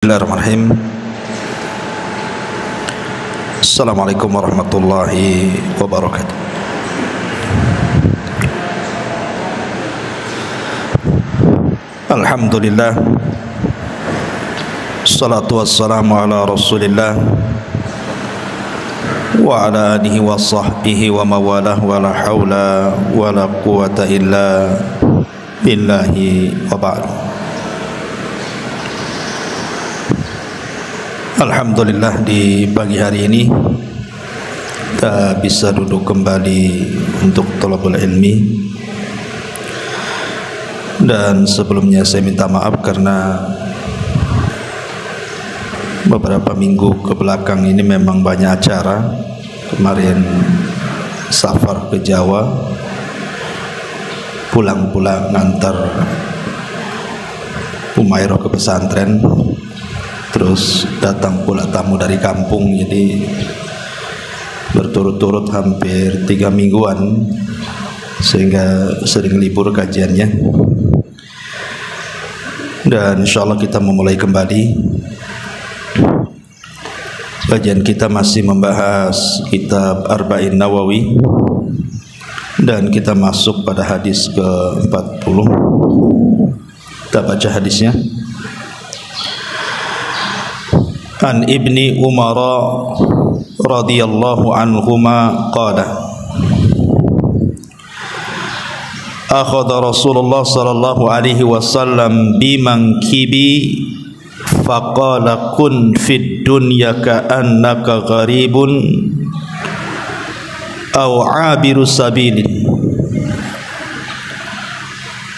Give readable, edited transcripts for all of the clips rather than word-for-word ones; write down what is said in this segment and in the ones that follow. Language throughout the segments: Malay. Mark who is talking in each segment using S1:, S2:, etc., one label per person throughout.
S1: Bismillahirrahmanirrahim. Assalamualaikum warahmatullahi wabarakatuh. Alhamdulillah, salatu wassalamu ala rasulillah wa ala alihi wa sahbihi wa mawalah wa la hawla wa la quwata illa billahi wa ba'd. Alhamdulillah, di pagi hari ini kita bisa duduk kembali untuk thalabul ilmi. Dan sebelumnya saya minta maaf karena beberapa minggu ke belakang ini memang banyak acara. Kemarin safar ke Jawa, pulang-pulang ngantar Umairah ke pesantren, terus datang pula tamu dari kampung, jadi berturut-turut hampir 3 mingguan, sehingga sering libur kajiannya. Dan insyaallah kita memulai kembali. Kajian kita masih membahas kitab Arba'in Nawawi, dan kita masuk pada hadis ke-40. Kita baca hadisnya. An Ibni Umar radhiyallahu anhuma qala akhadha Rasulullah sallallahu alaihi wasallam bimankibi faqala kun fid dunya ka'annaka gharibun aw 'abiru sabilin.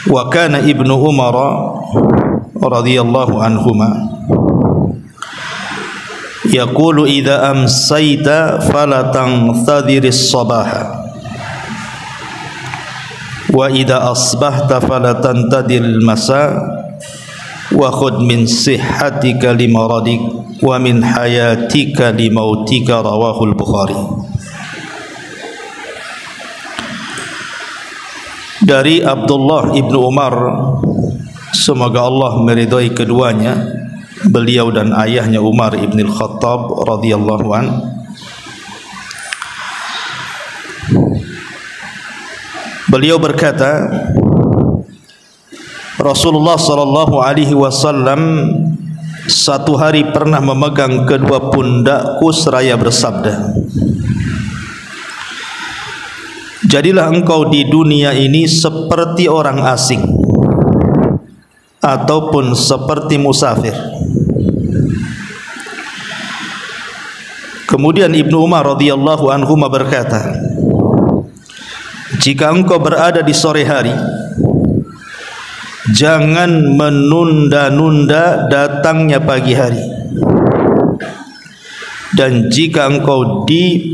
S1: Wa kana Ibnu Umar radhiyallahu anhuma yaqulu idza amsayta fala tanthadhiris sabaha wa idza asbahta fala tantadil masa wa khudh min sihhatika limaradik wa min hayatika limautika. Rawahul Bukhari. Dari Abdullah ibnu Umar, semoga Allah meridhai keduanya, beliau dan ayahnya Umar ibn al-Khattab radhiyallahu an, beliau berkata, Rasulullah sallallahu alaihi wasallam satu hari pernah memegang kedua pundakku seraya bersabda, jadilah engkau di dunia ini seperti orang asing ataupun seperti musafir. Kemudian Ibnu Umar radhiyallahu anhu berkata, jika engkau berada di sore hari, jangan menunda-nunda datangnya pagi hari, dan jika engkau di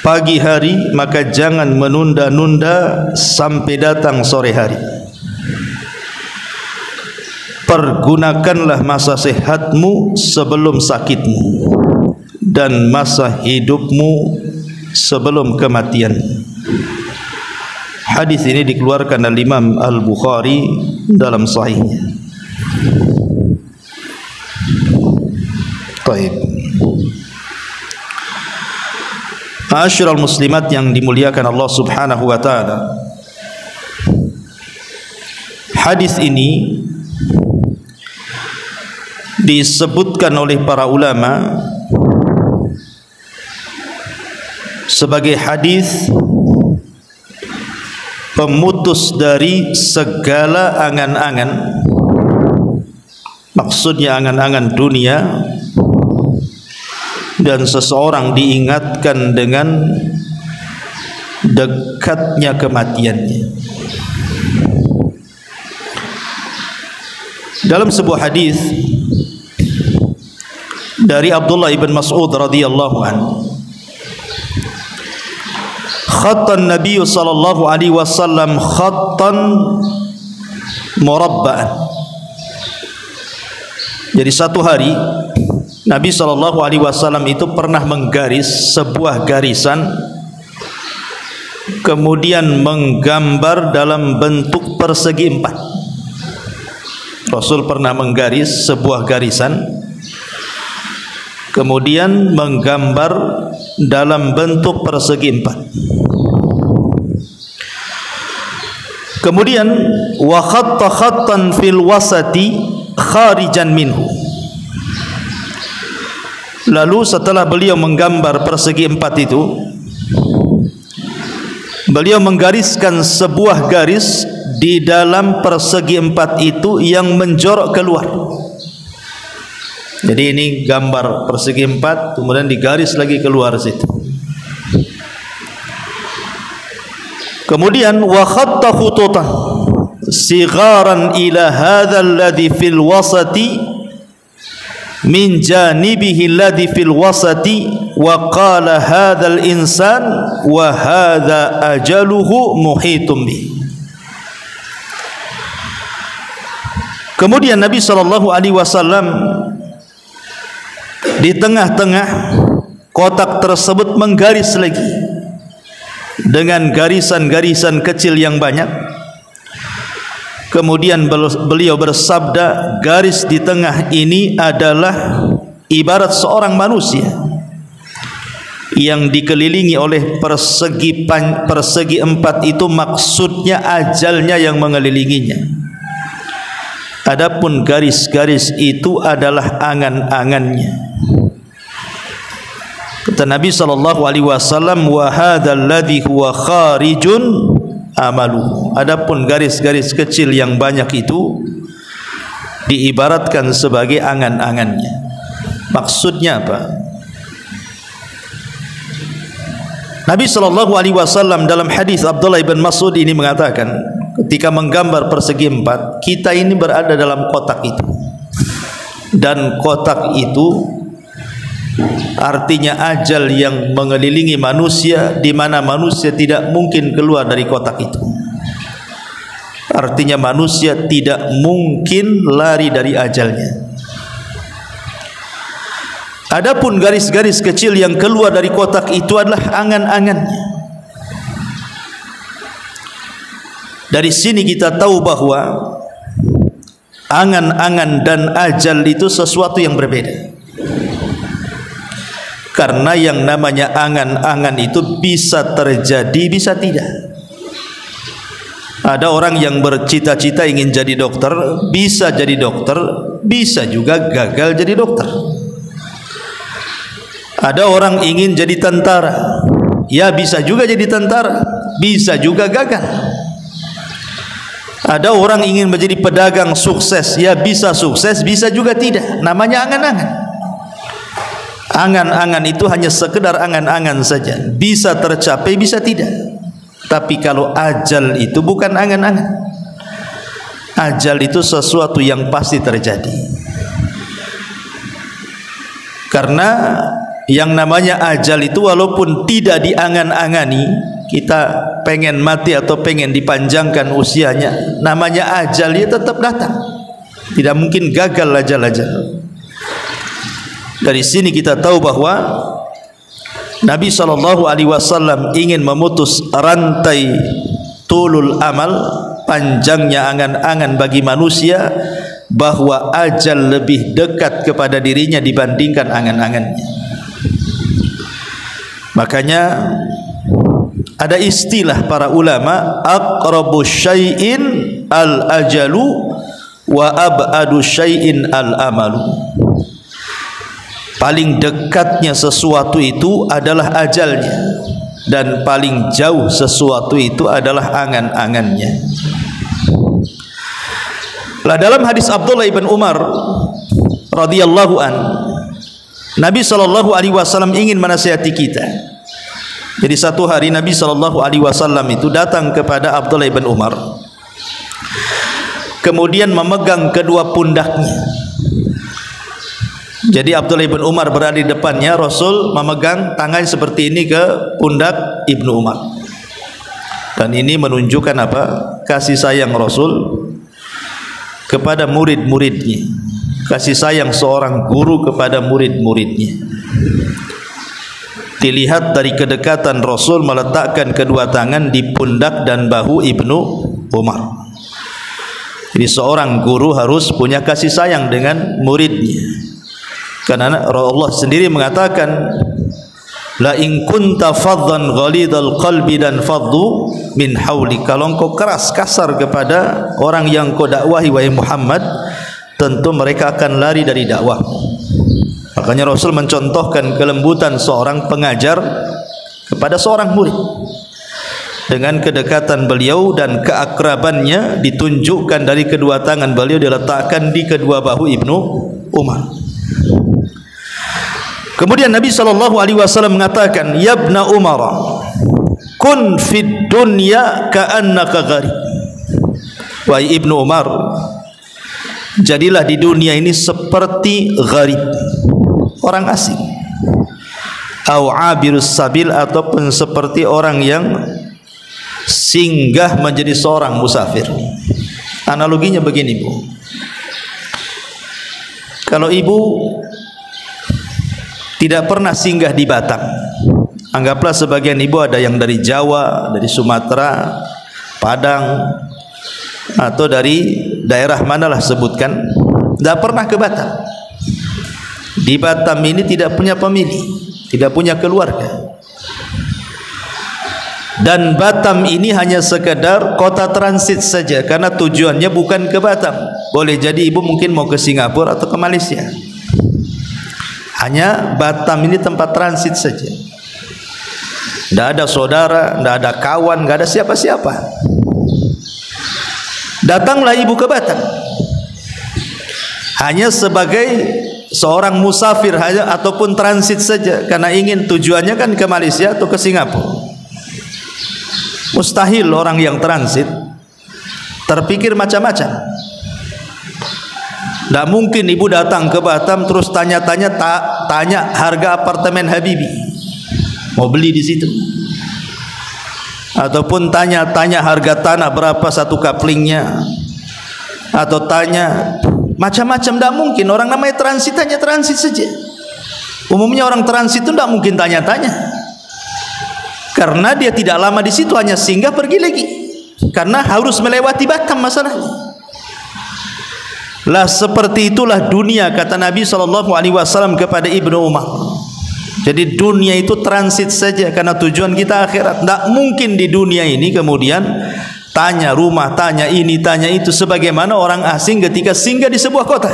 S1: pagi hari, maka jangan menunda-nunda sampai datang sore hari. Pergunakanlah masa sehatmu sebelum sakitmu, dan masa hidupmu sebelum kematian. Hadis ini dikeluarkan oleh Imam Al-Bukhari dalam sahihnya. Baik. Ma'asyiral muslimat yang dimuliakan Allah Subhanahu wa taala. Hadis ini disebutkan oleh para ulama sebagai hadis pemutus dari segala angan-angan. Maksudnya angan-angan dunia, dan seseorang diingatkan dengan dekatnya kematiannya. Dalam sebuah hadis dari Abdullah ibn Mas'ud radhiyallahu anhu, khattan Nabi sallallahu alaihi wasallam khattan murabba'an. Jadi satu hari Nabi sallallahu alaihi wasallam itu pernah menggaris sebuah garisan, kemudian menggambar dalam bentuk persegi 4. Rasul pernah menggaris sebuah garisan, kemudian menggambar dalam bentuk persegi empat. Kemudian wa khatta khattan fil wasati kharijan minhu. Lalu setelah beliau menggambar persegi empat itu, beliau menggariskan sebuah garis di dalam persegi empat itu yang menjorok keluar. Jadi ini gambar persegi empat, kemudian digaris lagi keluar situ. Kemudian wa khatta khututan sigharan ila hadha alladhi fil wasati min janibihi alladhi fil wasati wa qala hadha al insan wa hadha ajaluhu muhitum bi. Kemudian Nabi SAW di tengah-tengah kotak tersebut menggaris lagi dengan garisan-garisan kecil yang banyak. Kemudian beliau bersabda, garis di tengah ini adalah ibarat seorang manusia yang dikelilingi oleh persegi empat itu, maksudnya ajalnya yang mengelilinginya. Adapun garis-garis itu adalah angan-angannya. Kata Nabi SAW, wa hadzal ladzi huwa kharijun amalu. Adapun garis-garis kecil yang banyak itu diibaratkan sebagai angan-angannya. Maksudnya apa? Nabi SAW dalam hadis Abdullah bin Mas'ud ini mengatakan, ketika menggambar persegi empat, kita ini berada dalam kotak itu, dan kotak itu artinya ajal yang mengelilingi manusia, di mana manusia tidak mungkin keluar dari kotak itu. Artinya manusia tidak mungkin lari dari ajalnya. Adapun garis-garis kecil yang keluar dari kotak itu adalah angan-angannya. Dari sini kita tahu bahwa angan-angan dan ajal itu sesuatu yang berbeda. Karena yang namanya angan-angan itu bisa terjadi, bisa tidak. Ada orang yang bercita-cita ingin jadi dokter, bisa jadi dokter, bisa juga gagal jadi dokter. Ada orang ingin jadi tentara, ya bisa juga jadi tentara, bisa juga gagal. Ada orang ingin menjadi pedagang sukses, ya bisa sukses, bisa juga tidak. Namanya angan-angan. Angan-angan itu hanya sekedar angan-angan saja, bisa tercapai, bisa tidak. Tapi kalau ajal itu bukan angan-angan. Ajal itu sesuatu yang pasti terjadi. Karena yang namanya ajal itu walaupun tidak diangan-angani, kita pengen mati atau pengen dipanjangkan usianya, namanya ajal dia tetap datang. Tidak mungkin gagal ajal-ajal. Dari sini kita tahu bahwa Nabi SAW ingin memutus rantai tulul amal, panjangnya angan-angan bagi manusia, bahwa ajal lebih dekat kepada dirinya dibandingkan angan-angannya. Makanya ada istilah para ulama, aqrabu syai'in al-ajalu wa ab'adu syai'in al-amalu. Paling dekatnya sesuatu itu adalah ajalnya, dan paling jauh sesuatu itu adalah angan-angannya. Lah dalam hadis Abdullah bin Umar radhiyallahu an, Nabi SAW ingin menasihati kita. Jadi satu hari Nabi SAW itu datang kepada Abdullah bin Umar, kemudian memegang kedua pundaknya. Jadi Abdullah bin Umar berada di depannya, Rasul memegang tangan seperti ini ke pundak Ibnu Umar. Dan ini menunjukkan apa? Kasih sayang Rasul kepada murid-muridnya, kasih sayang seorang guru kepada murid-muridnya. Dilihat dari kedekatan Rasul meletakkan kedua tangan di pundak dan bahu Ibnu Umar. Jadi seorang guru harus punya kasih sayang dengan muridnya. Karena Allah sendiri mengatakan, la in kunta faddan ghalidal qalbi dan faddu min hauli. Kalau engkau keras kasar kepada orang yang kau dakwahi wahai Muhammad, tentu mereka akan lari dari dakwahmu. Makanya Rasul mencontohkan kelembutan seorang pengajar kepada seorang murid. Dengan kedekatan beliau dan keakrabannya ditunjukkan dari kedua tangan beliau diletakkan di kedua bahu Ibnu Umar. Kemudian Nabi SAW mengatakan, ya Ibna Umar, kun fid dunya ka'annaka gharib. Wahai Ibnu Umar, jadilah di dunia ini seperti gharib, orang asing, au abirus sabil, ataupun seperti orang yang singgah menjadi seorang musafir. Analoginya begini, Bu. Kalau ibu tidak pernah singgah di Batam, anggaplah sebagian ibu ada yang dari Jawa, dari Sumatera, Padang, atau dari daerah manalah sebutkan, tidak pernah ke Batam. Di Batam ini tidak punya pemilih, tidak punya keluarga. Dan Batam ini hanya sekedar kota transit saja, karena tujuannya bukan ke Batam. Boleh jadi ibu mungkin mau ke Singapura atau ke Malaysia. Hanya Batam ini tempat transit saja. Tidak ada saudara, tidak ada kawan, tidak ada siapa-siapa. Datanglah ibu ke Batam hanya sebagai seorang musafir hanya, ataupun transit saja, karena ingin tujuannya kan ke Malaysia atau ke Singapura. Mustahil orang yang transit terpikir macam-macam. Tak mungkin ibu datang ke Batam terus tanya-tanya, tanya harga apartemen Habibie, mau beli di situ, ataupun tanya-tanya harga tanah berapa satu kaplingnya, atau tanya macam-macam. Tak mungkin. Orang namanya transit hanya transit saja. Umumnya orang transit itu tak mungkin tanya-tanya, karena dia tidak lama di situ, hanya singgah pergi lagi, karena harus melewati Batam masalahnya. Lah seperti itulah dunia, kata Nabi SAW kepada Ibnu Umar. Jadi dunia itu transit saja, karena tujuan kita akhirat. Tak mungkin di dunia ini kemudian tanya rumah, tanya ini, tanya itu, sebagaimana orang asing ketika singgah di sebuah kota.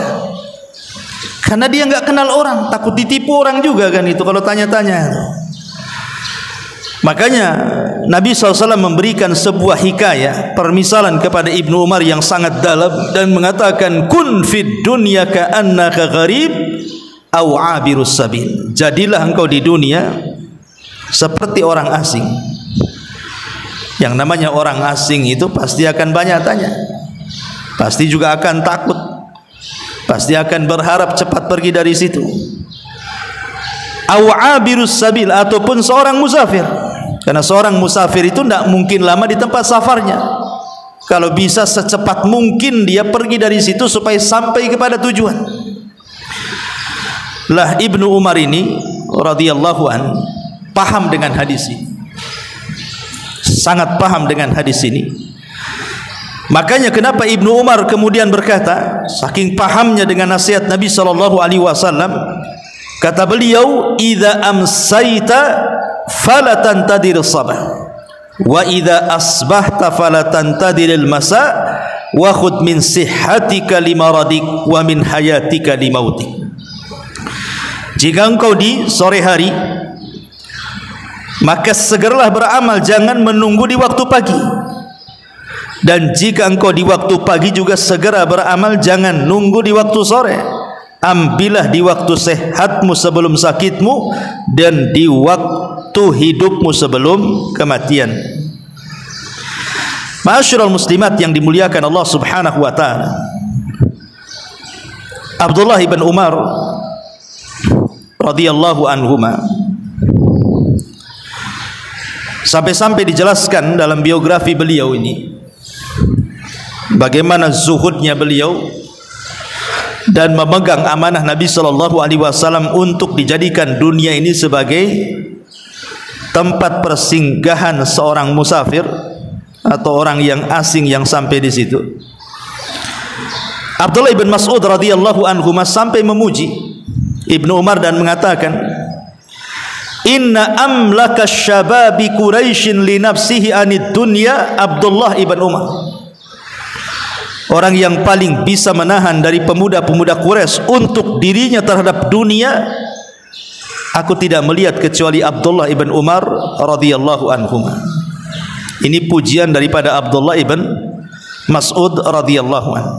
S1: Karena dia enggak kenal orang, takut ditipu orang juga kan itu kalau tanya-tanya. Makanya Nabi SAW memberikan sebuah hikayah, permisalan kepada Ibnu Umar yang sangat dalam, dan mengatakan, kun fid dunya ka'annaka gharib au abirus sabil. Jadilah engkau di dunia seperti orang asing. Yang namanya orang asing itu pasti akan banyak tanya, pasti juga akan takut, pasti akan berharap cepat pergi dari situ. Au abirus sabil, ataupun seorang musafir. Karena seorang musafir itu tidak mungkin lama di tempat safarnya. Kalau bisa secepat mungkin dia pergi dari situ supaya sampai kepada tujuan. Lah Ibnu Umar ini radhiyallahu an paham dengan hadis ini, sangat paham dengan hadis ini. Makanya kenapa Ibnu Umar kemudian berkata, saking pahamnya dengan nasihat Nabi SAW, kata beliau, idza amsayta falatantadir sabah wa idza asbahta falatantadir al-masa wa khudh min sihhatika limaradik wa min hayatika limautik. Jika engkau di sore hari, maka segeralah beramal, jangan menunggu di waktu pagi. Dan jika engkau di waktu pagi juga segera beramal, jangan nunggu di waktu sore. Ambillah di waktu sehatmu sebelum sakitmu, dan di waktu hidupmu sebelum kematian. Ma'asyiral muslimat yang dimuliakan Allah Subhanahu wa taala, Abdullah ibn Umar radhiyallahu anhuma sampai-sampai dijelaskan dalam biografi beliau ini bagaimana zuhudnya beliau dan memegang amanah Nabi SAW untuk dijadikan dunia ini sebagai tempat persinggahan seorang musafir atau orang yang asing yang sampai di situ. Abdullah ibn Mas'ud radhiyallahu anhu sampai memuji Ibnu Umar dan mengatakan, inna amlaka syababi Quraisyin li nafsihi anid dunya Abdullah ibn Umar. Orang yang paling bisa menahan dari pemuda-pemuda Quraisy untuk dirinya terhadap dunia, aku tidak melihat kecuali Abdullah ibn Umar radhiyallahu anhu. Ini pujian daripada Abdullah ibn Mas'ud radhiyallahu anhu.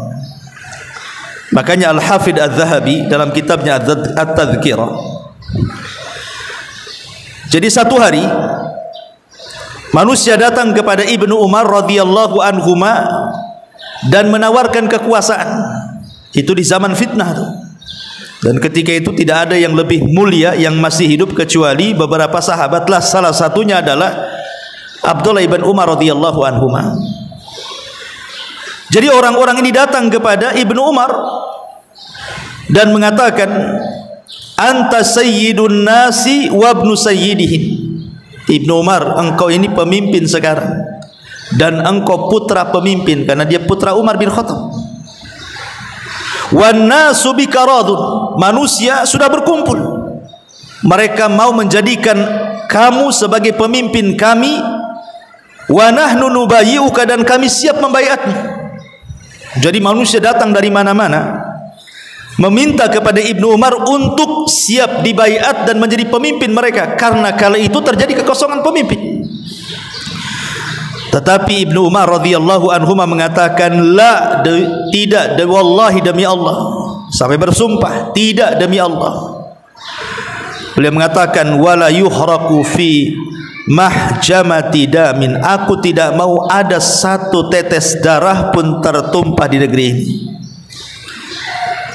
S1: Makanya Al-Hafidh Adz-Dzahabi dalam kitabnya At-Tadhkirah, jadi satu hari manusia datang kepada Ibnu Umar radhiyallahu anhuma dan menawarkan kekuasaan. Itu di zaman fitnah itu. Dan ketika itu tidak ada yang lebih mulia yang masih hidup kecuali beberapa sahabatlah. Salah satunya adalah Abdullah ibn Umar radhiyallahu anhuma. Jadi orang-orang ini datang kepada Ibnu Umar dan mengatakan, anta sayyidun nasi wa ibnu sayyidihim. Ibnu Umar, engkau ini pemimpin sekarang dan engkau putra pemimpin, karena dia putra Umar bin Khattab. Wan nasu bika radun, manusia sudah berkumpul, mereka mau menjadikan kamu sebagai pemimpin kami. Wa nahnu nubayyi'uka, dan kami siap membaiatmu. Jadi manusia datang dari mana-mana meminta kepada Ibnu Umar untuk siap dibaiat dan menjadi pemimpin mereka, karena kala itu terjadi kekosongan pemimpin. Tetapi Ibnu Umar radhiyallahu anhu mengatakan, la, tidak, wallahi, demi Allah, sampai bersumpah, tidak, demi Allah. Beliau mengatakan, wala yuhraku fi mahjamati damin, aku tidak mau ada satu tetes darah pun tertumpah di negeri ini.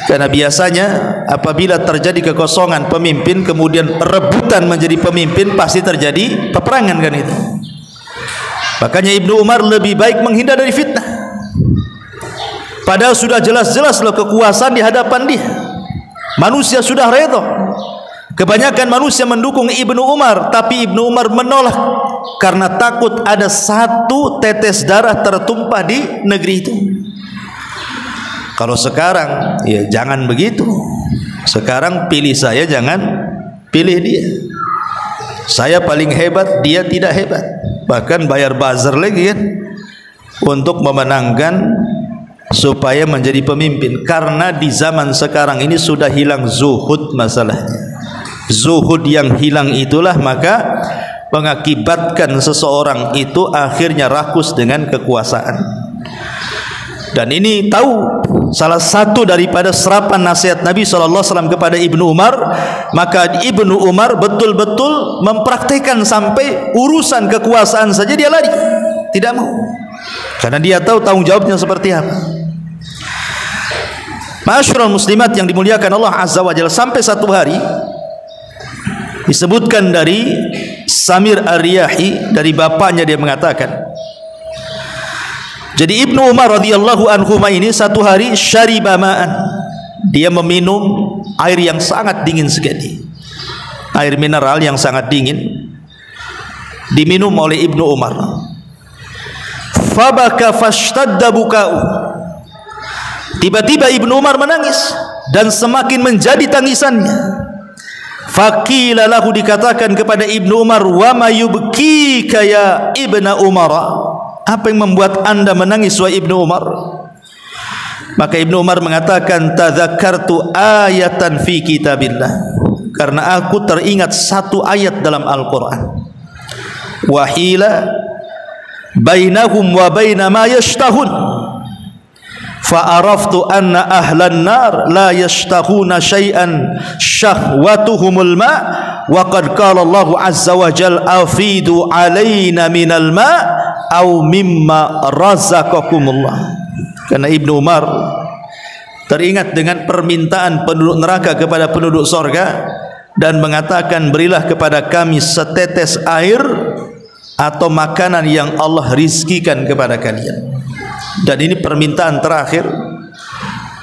S1: Karena biasanya apabila terjadi kekosongan pemimpin kemudian rebutan menjadi pemimpin, pasti terjadi peperangan, kan itu. Makanya Ibnu Umar lebih baik menghindar dari fitnah. Padahal sudah jelas-jelas loh kekuasaan di hadapan dia. Manusia sudah redha. Kebanyakan manusia mendukung Ibnu Umar, tapi Ibnu Umar menolak karena takut ada satu tetes darah tertumpah di negeri itu. Kalau sekarang, ya jangan begitu. Sekarang pilih saya, jangan pilih dia. Saya paling hebat, dia tidak hebat. Bahkan bayar buzzer lagi kan, untuk memenangkan supaya menjadi pemimpin. Karena di zaman sekarang ini sudah hilang zuhud masalahnya. Zuhud yang hilang itulah maka mengakibatkan seseorang itu akhirnya rakus dengan kekuasaan. Dan ini tahu salah satu daripada serapan nasihat Nabi SAW kepada Ibnu Umar. Maka Ibnu Umar betul-betul mempraktikkan sampai urusan kekuasaan saja dia lari, tidak mau, karena dia tahu tanggung jawabnya seperti apa. Ma'asyiral muslimat yang dimuliakan Allah Azza wa Jalla, sampai satu hari disebutkan dari Samir Ar-Riyahi, dari bapaknya, dia mengatakan, jadi Ibnu Umar radhiyallahu anhu ini satu hari syariba ma'an, dia meminum air yang sangat dingin sekali, air mineral yang sangat dingin diminum oleh Ibnu Umar. Fabaka fashtadda buka'u, tiba-tiba Ibnu Umar menangis dan semakin menjadi tangisannya. Faqila lahu, dikatakan kepada Ibnu Umar, wa ma yubkika ya Ibnu Umar, apa yang membuat anda menangis wahai Ibnu Umar? Maka Ibnu Umar mengatakan, tadzakartu ayatan fi kitabillah, karena aku teringat satu ayat dalam Al-Quran. Wahila bainahum wa baina ma yashtahun, fa'araftu anna ahlan nar la yashtahuna syai'an syahwatuhumul ma' wa qad qala Allah azza wa jal afidu alaina minal ma' au mimma razaqakumullah. Karena Ibnu Umar teringat dengan permintaan penduduk neraka kepada penduduk sorga dan mengatakan, berilah kepada kami setetes air atau makanan yang Allah rizkikan kepada kalian. Dan ini permintaan terakhir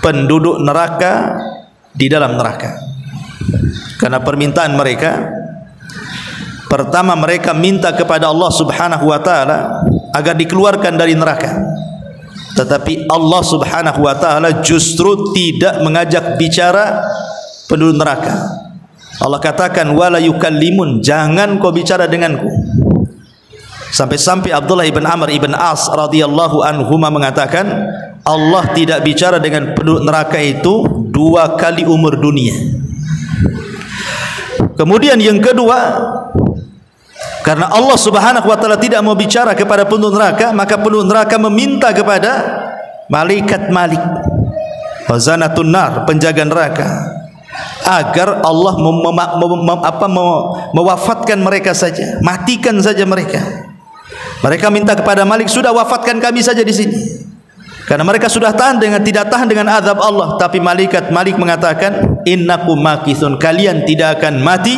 S1: penduduk neraka di dalam neraka. Karena permintaan mereka, pertama mereka minta kepada Allah Subhanahu wa taala agar dikeluarkan dari neraka. Tetapi Allah Subhanahu wa taala justru tidak mengajak bicara penduduk neraka. Allah katakan wala yukallimun, jangan kau bicara denganku. Sampai-sampai Abdullah ibn Amr ibn As radhiyallahu anhuma mengatakan Allah tidak bicara dengan penduduk neraka itu 2 kali umur dunia. Kemudian yang kedua, karena Allah Subhanahu wa taala tidak mau bicara kepada penduduk neraka, maka penduduk neraka meminta kepada malaikat Malik, wazanatun nar, penjaga neraka, agar Allah mewafatkan mereka saja, matikan saja mereka. Mereka minta kepada Malik, sudah wafatkan kami saja di sini, karena mereka sudah tidak tahan dengan azab Allah. Tapi malaikat Malik mengatakan, innakum makithun, kalian tidak akan mati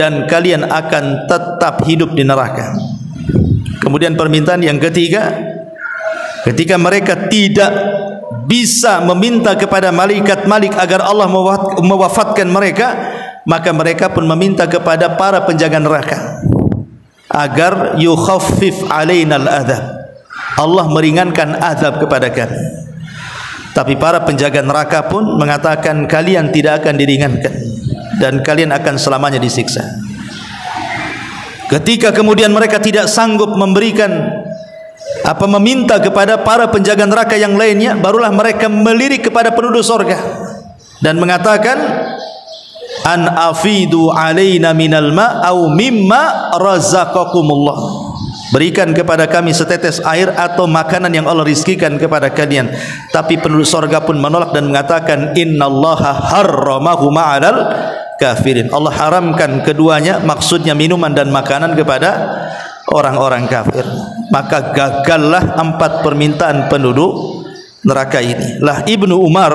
S1: dan kalian akan tetap hidup di neraka. Kemudian permintaan yang ketiga, ketika mereka tidak bisa meminta kepada malaikat Malik agar Allah mewafatkan mereka, maka mereka pun meminta kepada para penjaga neraka agar yukhaffif alainal adzab, Allah meringankan azab kepada kami. Tapi para penjaga neraka pun mengatakan kalian tidak akan diringankan dan kalian akan selamanya disiksa. Ketika kemudian mereka tidak sanggup meminta kepada para penjaga neraka yang lainnya, barulah mereka melirik kepada penduduk surga dan mengatakan, an afidu alaina minal ma au mimma razaqakumullah, berikan kepada kami setetes air atau makanan yang Allah rizkikan kepada kalian. Tapi penduduk surga pun menolak dan mengatakan, innallaha harramahuma 'alal kafirin, Allah haramkan keduanya, maksudnya minuman dan makanan, kepada orang-orang kafir. Maka gagallah 4 permintaan penduduk neraka ini. Lah Ibnu Umar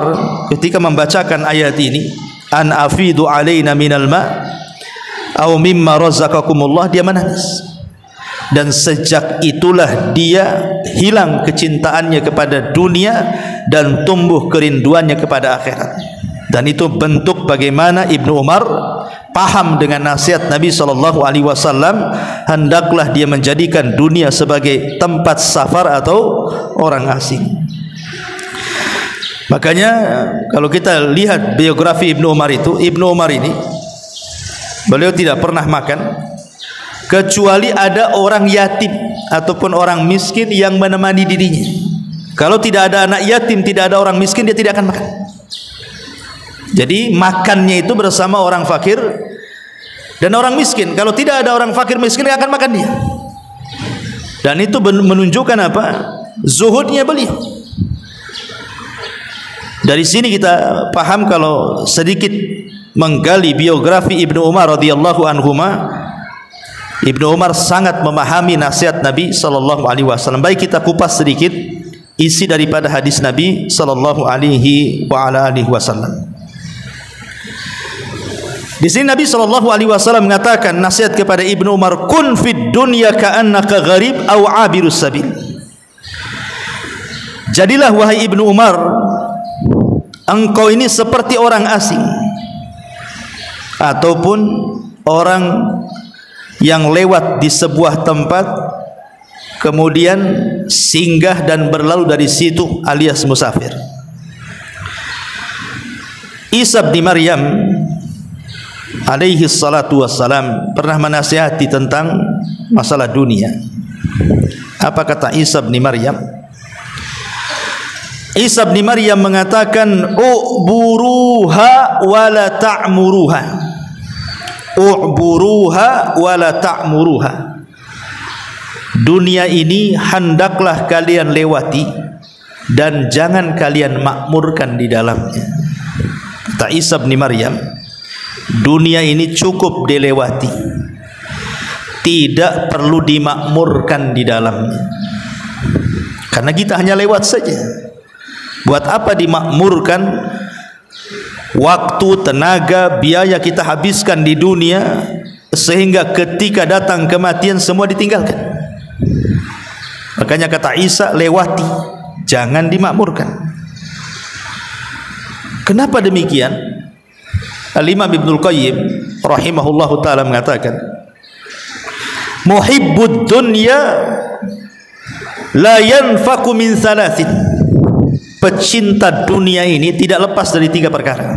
S1: ketika membacakan ayat ini, an afidu alaina minal ma au mimma razaqakumullah, dia menangis. Dan sejak itulah dia hilang kecintaannya kepada dunia dan tumbuh kerinduannya kepada akhirat. Dan itu bentuk bagaimana Ibnu Umar paham dengan nasihat Nabi SAW, hendaklah dia menjadikan dunia sebagai tempat safar atau orang asing. Makanya kalau kita lihat biografi Ibnu Umar itu, Ibnu Umar ini beliau tidak pernah makan kecuali ada orang yatim ataupun orang miskin yang menemani dirinya. Kalau tidak ada anak yatim, tidak ada orang miskin, dia tidak akan makan. Jadi makannya itu bersama orang fakir dan orang miskin. Kalau tidak ada orang fakir miskin, dia akan makan dia. Dan itu menunjukkan apa? Zuhudnya beliau. Dari sini kita paham kalau sedikit menggali biografi Ibnu Umar radhiyallahu anhuma, Ibnu Umar sangat memahami nasihat Nabi SAW. Baik kita kupas sedikit isi daripada hadis Nabi SAW. Di sini Nabi SAW mengatakan nasihat kepada Ibnu Umar, kun fid dunya ka'annaka gharib aw abirus sabil. Jadilah wahai Ibnu Umar, engkau ini seperti orang asing ataupun orang yang lewat di sebuah tempat kemudian singgah dan berlalu dari situ, alias musafir. Isa bin Maryam alaihi salatu wassalam pernah menasihati tentang masalah dunia. Apa kata Isa bin Maryam? Isa bin Maryam mengatakan, u'buruha wa la ta'muruha. U'buruha wa la ta'muruha. Dunia ini hendaklah kalian lewati dan jangan kalian makmurkan di dalamnya. Kata Isa bin Maryam, dunia ini cukup dilewati, tidak perlu dimakmurkan di dalamnya. Karena kita hanya lewat saja. Buat apa dimakmurkan? Waktu, tenaga, biaya kita habiskan di dunia sehingga ketika datang kematian semua ditinggalkan. Makanya kata Isa, lewati, jangan dimakmurkan. Kenapa demikian? Al-Imam Ibnul Qayyim rahimahullahu ta'ala mengatakan, muhibbud dunya La yanfaqu min thalathin. Pecinta dunia ini tidak lepas dari 3 perkara.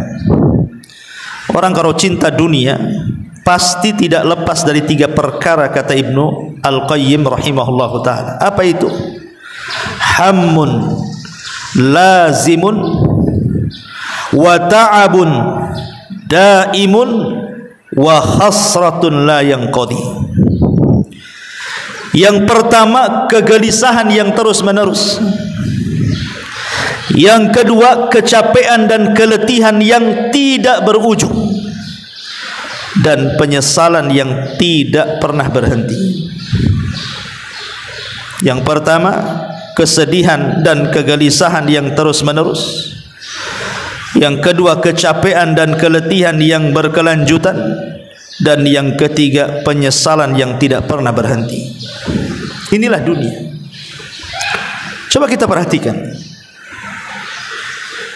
S1: Orang kalau cinta dunia pasti tidak lepas dari 3 perkara, kata Ibnu Al-Qayyim rahimahullahu taala. Apa itu? Hammun lazimun wa ta'abun daimun wa khasratun la yanqadi. Yang pertama, kegelisahan yang terus-menerus. Yang kedua, kecapean dan keletihan yang tidak berujung, dan penyesalan yang tidak pernah berhenti. Yang pertama, kesedihan dan kegelisahan yang terus-menerus. Yang kedua, kecapean dan keletihan yang berkelanjutan. Dan yang ketiga, penyesalan yang tidak pernah berhenti. Inilah dunia. Coba kita perhatikan.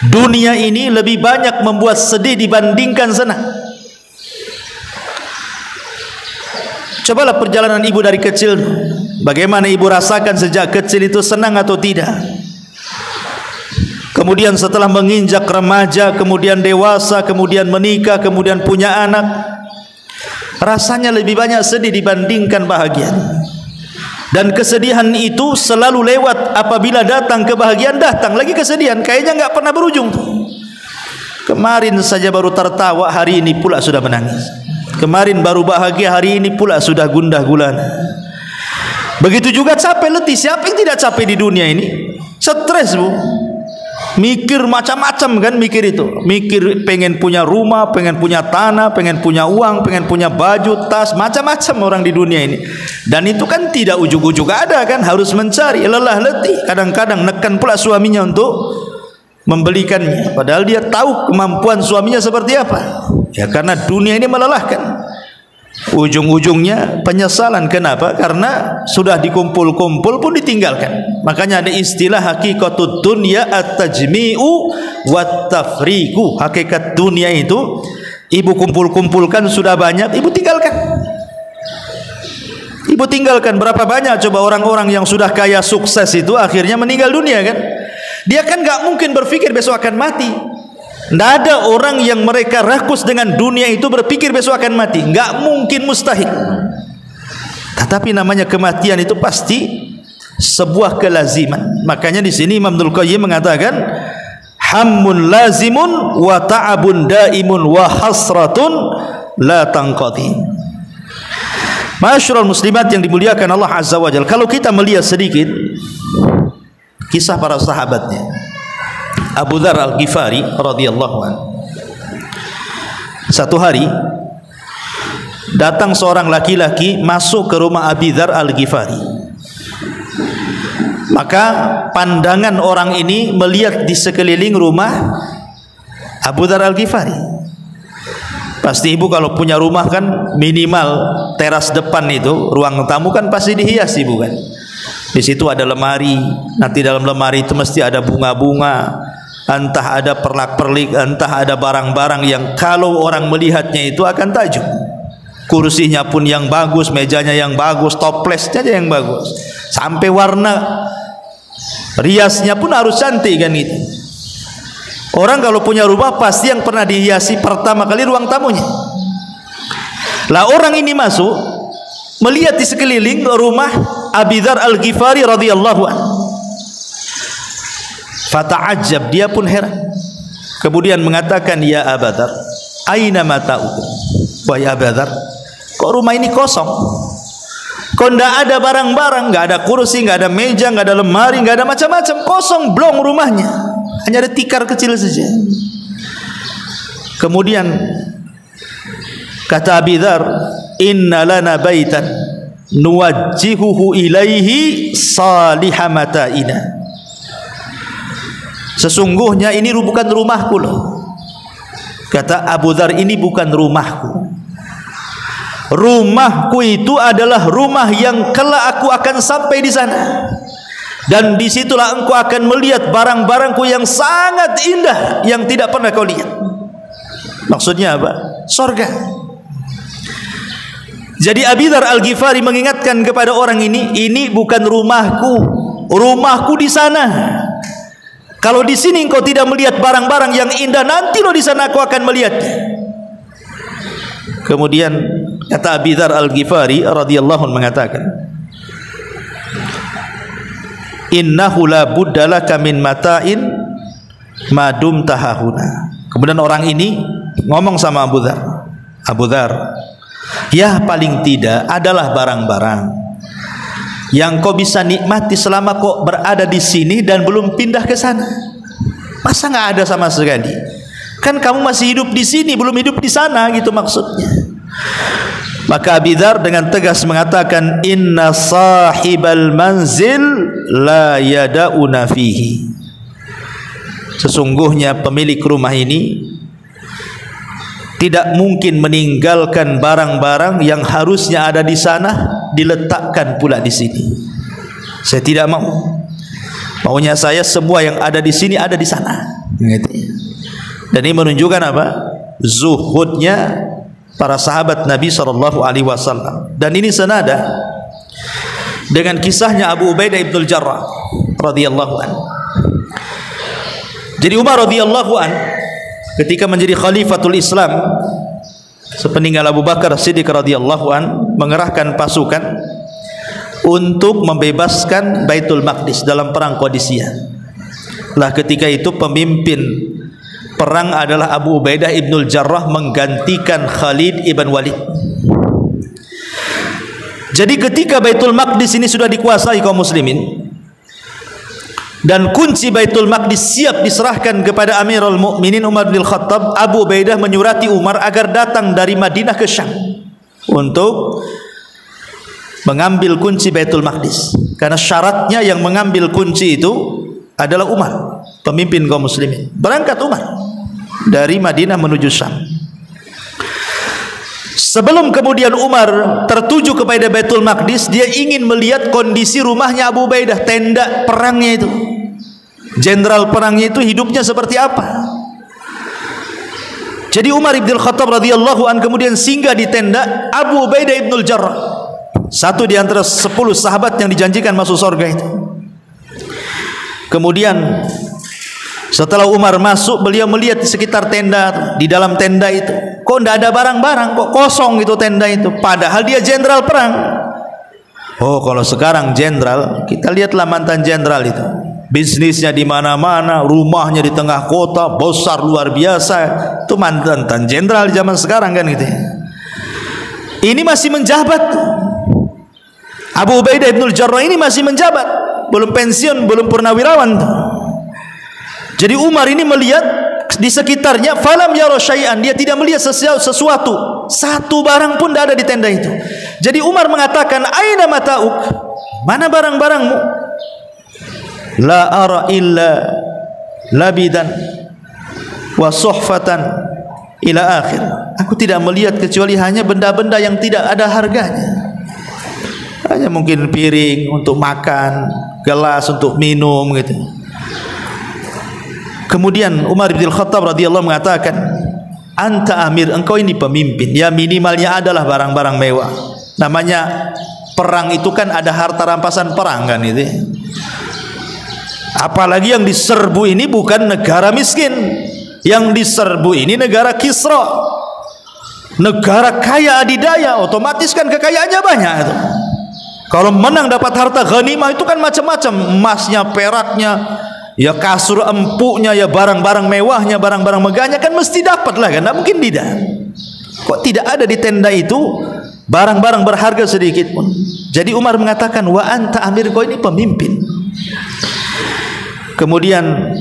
S1: Dunia ini lebih banyak membuat sedih dibandingkan senang. Cobalah perjalanan ibu dari kecil. Bagaimana ibu rasakan sejak kecil itu, senang atau tidak? Kemudian setelah menginjak remaja, kemudian dewasa, kemudian menikah, kemudian punya anak, rasanya lebih banyak sedih dibandingkan bahagia. Dan kesedihan itu selalu lewat. Apabila datang kebahagiaan, datang lagi kesedihan. Kayaknya nggak pernah berujung tuh. Kemarin saja baru tertawa, hari ini pula sudah menangis. Kemarin baru bahagia, hari ini pula sudah gundah gulana. Begitu juga capek letih. Siapa yang tidak capek di dunia ini? Stres, Bu. Mikir macam-macam kan, mikir itu. Mikir pengen punya rumah, pengen punya tanah, pengen punya uang, pengen punya baju, tas, macam-macam orang di dunia ini. Dan itu kan tidak ujug-ujug ada kan, harus mencari, lelah letih. Kadang-kadang nekan pula suaminya untuk membelikannya, padahal dia tahu kemampuan suaminya seperti apa. Ya karena dunia ini melelahkan. Ujung-ujungnya penyesalan. Kenapa? Karena sudah dikumpul-kumpul pun ditinggalkan. Makanya ada istilah hakikatud dunya at-tajmi'u wat-tafriqu. Hakikat dunia itu, ibu kumpul-kumpulkan sudah banyak, ibu tinggalkan. Ibu tinggalkan. Berapa banyak coba orang-orang yang sudah kaya sukses itu akhirnya meninggal dunia kan? Dia kan gak mungkin berpikir besok akan mati. Tidak ada orang yang mereka rakus dengan dunia itu berpikir besok akan mati. Enggak mungkin, mustahil. Tetapi namanya kematian itu pasti sebuah kelaziman. Makanya di sini Imam Ibnul Qayyim mengatakan, hammun lazimun wa ta'abun daimun wa hasratun la tanqadi. Ma'asyiral muslimat yang dimuliakan Allah Azza wa Jalla, kalau kita melihat sedikit kisah para sahabatnya. Abu Dzar Al-Ghifari radhiyallahu anhu. Satu hari datang seorang laki-laki masuk ke rumah Abu Dzar Al-Ghifari. Maka pandangan orang ini melihat di sekeliling rumah Abu Dzar Al-Ghifari. Pasti ibu kalau punya rumah kan minimal teras depan itu, ruang tamu kan pasti dihiasi, bukan? Di situ ada lemari, nanti dalam lemari itu mesti ada bunga-bunga, entah ada perlak-perlik, entah ada barang-barang yang kalau orang melihatnya itu akan takjub. Kursinya pun yang bagus, mejanya yang bagus, toplesnya aja yang bagus, sampai warna riasnya pun harus cantik kan gitu. Orang kalau punya rumah pasti yang pernah dihiasi pertama kali ruang tamunya. Lah orang ini masuk, melihat di sekeliling rumah Abu Dzar Al-Ghifari radhiyallahu anhu. Fata'ajjab, dia pun heran. Kemudian mengatakan, ya Abu Dzar, aina mata'ukum? Wahai Abu Dzar, kok rumah ini kosong? Kok tidak ada barang-barang, tidak ada kursi, tidak ada meja, tidak ada lemari, tidak ada macam-macam, kosong blong rumahnya, hanya ada tikar kecil saja. Kemudian kata Abu Dzar, inna lana baitan nuwajjihuhu ilaihi salihah mata'ina. Sesungguhnya ini bukan rumahku loh. Kata Abu Dzar, ini bukan rumahku. Rumahku itu adalah rumah yang kelak aku akan sampai di sana. Dan disitulah engkau akan melihat barang-barangku yang sangat indah yang tidak pernah kau lihat. Maksudnya apa? Surga. Jadi Abu Dzar Al-Ghifari mengingatkan kepada orang ini bukan rumahku. rumahku di sana. Kalau di sini engkau tidak melihat barang-barang yang indah, nanti lo di sana aku akan melihatnya. Kemudian kata Abi Dzar Al-Ghifari radhiyallahu anhu mengatakan, innahu la budda laka min mata'in ma dumta hahuna. Kemudian orang ini ngomong sama Abu Dzar, Abu Dzar, ya paling tidak adalah barang-barang yang kau bisa nikmati selama kau berada di sini dan belum pindah ke sana. Masa nggak ada sama sekali? Kan kamu masih hidup di sini, belum hidup di sana, gitu maksudnya. Maka Abi Dzar dengan tegas mengatakan, inna sahibal manzil la yada'una fihi. Sesungguhnya pemilik rumah ini tidak mungkin meninggalkan barang-barang yang harusnya ada di sana diletakkan pula di sini. Saya tidak mau. Maunya saya semua yang ada di sini ada di sana. Dan ini menunjukkan apa? Zuhudnya para sahabat Nabi SAW. Dan ini senada dengan kisahnya Abu Ubaidah ibn al-Jarrah radhiyallahu anhu. Jadi Umar radhiyallahu anhu ketika menjadi khalifatul Islam sepeninggal Abu Bakar Siddiq radhiyallahu an mengerahkan pasukan untuk membebaskan Baitul Maqdis dalam perang Qadisiyah. Lah ketika itu pemimpin perang adalah Abu Ubaidah ibnul Jarrah menggantikan Khalid ibn Walid. Jadi ketika Baitul Maqdis ini sudah dikuasai kaum muslimin dan kunci Baitul Maqdis siap diserahkan kepada Amirul Mukminin Umar bin Khattab, Abu Ubaidah menyurati Umar agar datang dari Madinah ke Syam untuk mengambil kunci Baitul Maqdis. Karena syaratnya yang mengambil kunci itu adalah Umar, pemimpin kaum muslimin. Berangkat Umar dari Madinah menuju Syam. Sebelum kemudian Umar tertuju kepada Baitul Maqdis, dia ingin melihat kondisi rumahnya Abu Ubaidah, tenda perangnya itu. Jenderal perangnya itu hidupnya seperti apa? Jadi Umar ibn Khattab radhiyallahu an kemudian singgah di tenda Abu Ubaidah ibnul Jarrah, satu di antara 10 sahabat yang dijanjikan masuk surga itu. Kemudian setelah Umar masuk, beliau melihat di sekitar tenda, di dalam tenda itu kok tidak ada barang-barang, kok kosong itu tenda itu, padahal dia jenderal perang. Oh, kalau sekarang jenderal, kita lihatlah mantan jenderal itu, bisnisnya di mana-mana, rumahnya di tengah kota, besar luar biasa. Itu mantan jenderal zaman sekarang kan gitu. Ini masih menjabat. Abu Ubaidah ibnul Jarrah ini masih menjabat, belum pensiun, belum purnawirawan. Jadi Umar ini melihat di sekitarnya, falam yara syai'an, dia tidak melihat sesuatu, satu barang pun tidak ada di tenda itu. Jadi Umar mengatakan, aina mata'uk, mana barang-barangmu? La ara illa labidan wa suhfatan ila akhir. Aku tidak melihat kecuali hanya benda-benda yang tidak ada harganya. Hanya mungkin piring untuk makan, gelas untuk minum gitu. Kemudian Umar bin Khattab radhiyallahu mengatakan, anta amir, engkau ini pemimpin, ya minimalnya adalah barang-barang mewah. Namanya perang itu kan ada harta rampasan perang kan itu. Apalagi yang diserbu ini bukan negara miskin, yang diserbu ini negara Kisra, negara kaya adidaya, otomatis kan kekayaannya banyak itu. Kalau menang dapat harta ghanimah itu kan macam-macam, emasnya, peraknya, ya kasur empuknya, ya barang-barang mewahnya, barang-barang megahnya kan mesti dapat lah kan, tidak mungkin tidak. Kok tidak ada di tenda itu barang-barang berharga sedikit pun. Jadi Umar mengatakan, wa anta amir, kau ini pemimpin. Kemudian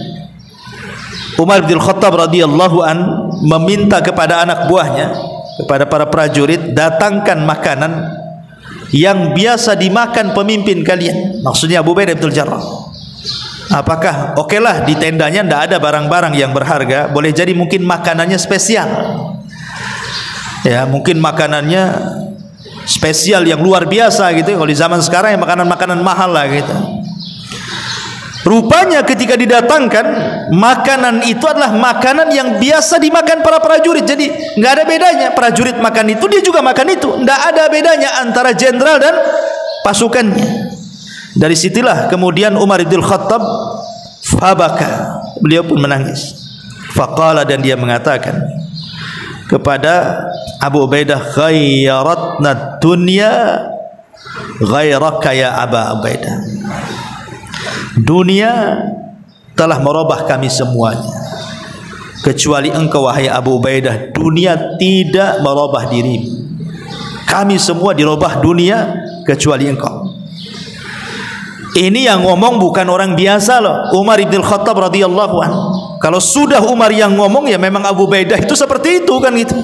S1: Umar bin Khattab radhiyallahu an meminta kepada anak buahnya, kepada para prajurit, datangkan makanan yang biasa dimakan pemimpin kalian. Maksudnya Abu Ubaidah ibnul Jarrah. Apakah okelah di tendanya tidak ada barang-barang yang berharga, boleh jadi mungkin makanannya spesial, ya mungkin makanannya spesial yang luar biasa gitu. Kalau di zaman sekarang ya makanan-makanan mahal lah gitu. Rupanya ketika didatangkan makanan itu adalah makanan yang biasa dimakan para prajurit. Jadi nggak ada bedanya, prajurit makan itu, dia juga makan itu, nggak ada bedanya antara jenderal dan pasukannya. Dari situlah kemudian Umar bin Khattab fabaka, beliau pun menangis. Faqala, dan dia mengatakan kepada Abu Ubaidah, ghayyaratna dunya ghairaka ya Aba Ubaidah. Dunia telah merubah kami semuanya, kecuali engkau wahai Abu Ubaidah. Dunia tidak merubah dirimu. Kami semua dirubah dunia kecuali engkau. Ini yang ngomong bukan orang biasa loh, Umar bin Khattab radhiyallahu anhu. Kalau sudah Umar yang ngomong, ya memang Abu Ubaidah itu seperti itu kan gitu.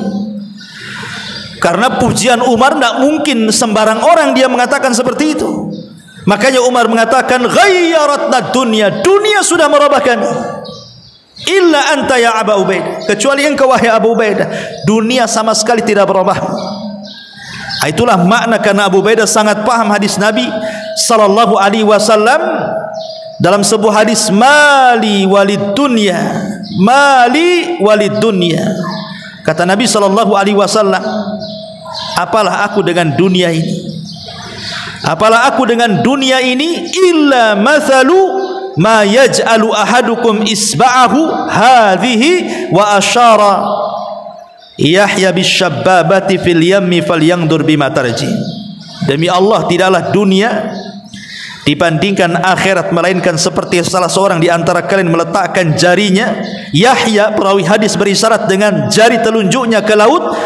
S1: Karena pujian Umar tidak mungkin sembarang orang dia mengatakan seperti itu. Makanya Umar mengatakan ghayyaratna dunya, dunia sudah merubah kami. Illa anta ya Abu Ubaidah, kecuali engkau wahai Abu Ubaidah, dunia sama sekali tidak berubah. Itulah makna karena Abu Ubaidah sangat paham hadis Nabi sallallahu alaihi wasallam dalam sebuah hadis, mali walid dunya, mali walid dunya. Kata Nabi sallallahu alaihi wasallam, apalah aku dengan dunia ini? Apalah aku dengan dunia ini? Illa mathalu ma yaj'alu ahadukum isba'ahu hadhihi wa asyara Yahya bisyababati fil yammi falyangdur bima tarji. Demi Allah, tidaklah dunia dibandingkan akhirat melainkan seperti salah seorang di antara kalian meletakkan jarinya, Yahya perawi hadis berisyarat dengan jari telunjuknya ke laut,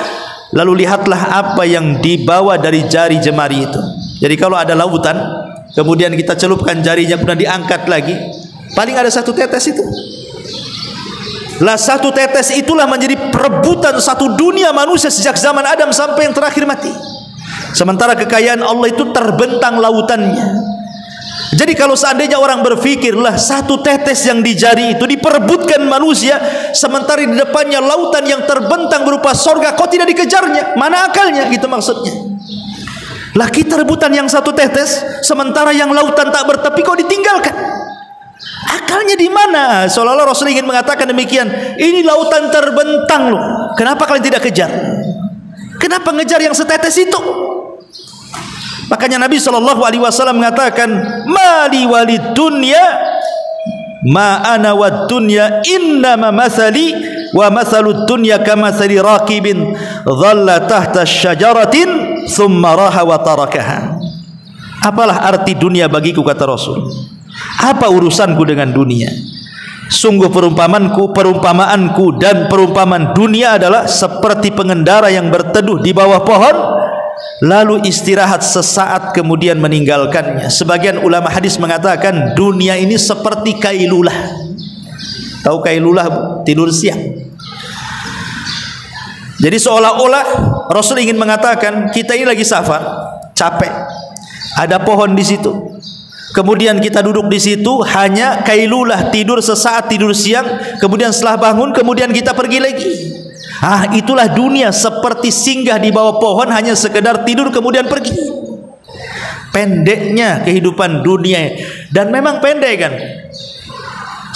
S1: lalu lihatlah apa yang dibawa dari jari jemari itu. Jadi kalau ada lautan, kemudian kita celupkan jarinya, kemudian diangkat lagi, paling ada satu tetes itu. Lah satu tetes itulah menjadi perebutan satu dunia manusia sejak zaman Adam sampai yang terakhir mati. Sementara kekayaan Allah itu terbentang lautannya. Jadi kalau seandainya orang berpikir, lah satu tetes yang di jari itu diperebutkan manusia, sementara di depannya lautan yang terbentang berupa sorga, kok tidak dikejarnya? Mana akalnya? Gitu maksudnya. Lah kita rebutan yang satu tetes, sementara yang lautan tak bertepi kok ditinggalkan? Akalnya di mana? Seolah-olah Rasul ingin mengatakan demikian. Ini lautan terbentang loh. Kenapa kalian tidak kejar? Kenapa ngejar yang setetes itu? Makanya Nabi SAW mengatakan, mali walid dunya ma ana wad dunya innama mathali wa mathalud dunya kamathali raqibin dhalla tahta syajaratin thumma raha wa tarakaha. Apalah arti dunia bagiku, kata Rasul? Apa urusanku dengan dunia? Sungguh perumpamaanku dan perumpamaan dunia adalah seperti pengendara yang berteduh di bawah pohon, lalu istirahat sesaat kemudian meninggalkannya. Sebagian ulama hadis mengatakan dunia ini seperti kailulah. Tahu kailulah? Tidur siang. Jadi seolah-olah Rasul ingin mengatakan, kita ini lagi safar, capek, ada pohon di situ, kemudian kita duduk di situ hanya kailulah, tidur sesaat, tidur siang, kemudian setelah bangun kemudian kita pergi lagi. Itulah dunia, seperti singgah di bawah pohon, hanya sekedar tidur kemudian pergi. Pendeknya kehidupan dunia, dan memang pendek kan.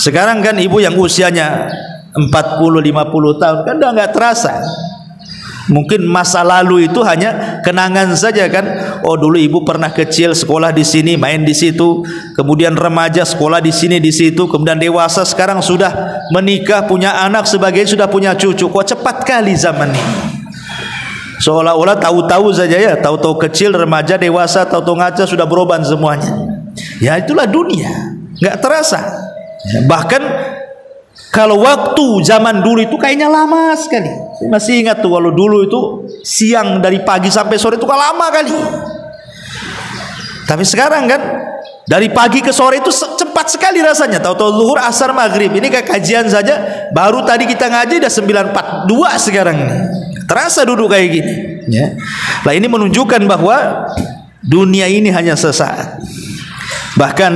S1: Sekarang kan ibu yang usianya 40-50 tahun kan udah nggak terasa. Mungkin masa lalu itu hanya kenangan saja kan. Oh dulu ibu pernah kecil sekolah di sini, main di situ, kemudian remaja sekolah di sini di situ, kemudian dewasa sekarang sudah menikah, punya anak, sebagainya, sudah punya cucu. Kok cepat kali zaman ini. Seolah-olah tahu-tahu saja ya, tahu-tahu kecil, remaja, dewasa, tahu-tahu ngaca sudah beroban semuanya. Ya itulah dunia, nggak terasa. Bahkan kalau waktu zaman dulu itu kayaknya lama sekali. Saya masih ingat tuh, kalau dulu itu siang dari pagi sampai sore itu kan lama kali. Tapi sekarang kan dari pagi ke sore itu cepat sekali rasanya. Tahu-tahu zuhur, asar, maghrib. Ini kayak kajian saja, baru tadi kita ngaji udah 9.42 sekarang ini. Terasa duduk kayak gini. Ya. Nah ini menunjukkan bahwa dunia ini hanya sesaat. Bahkan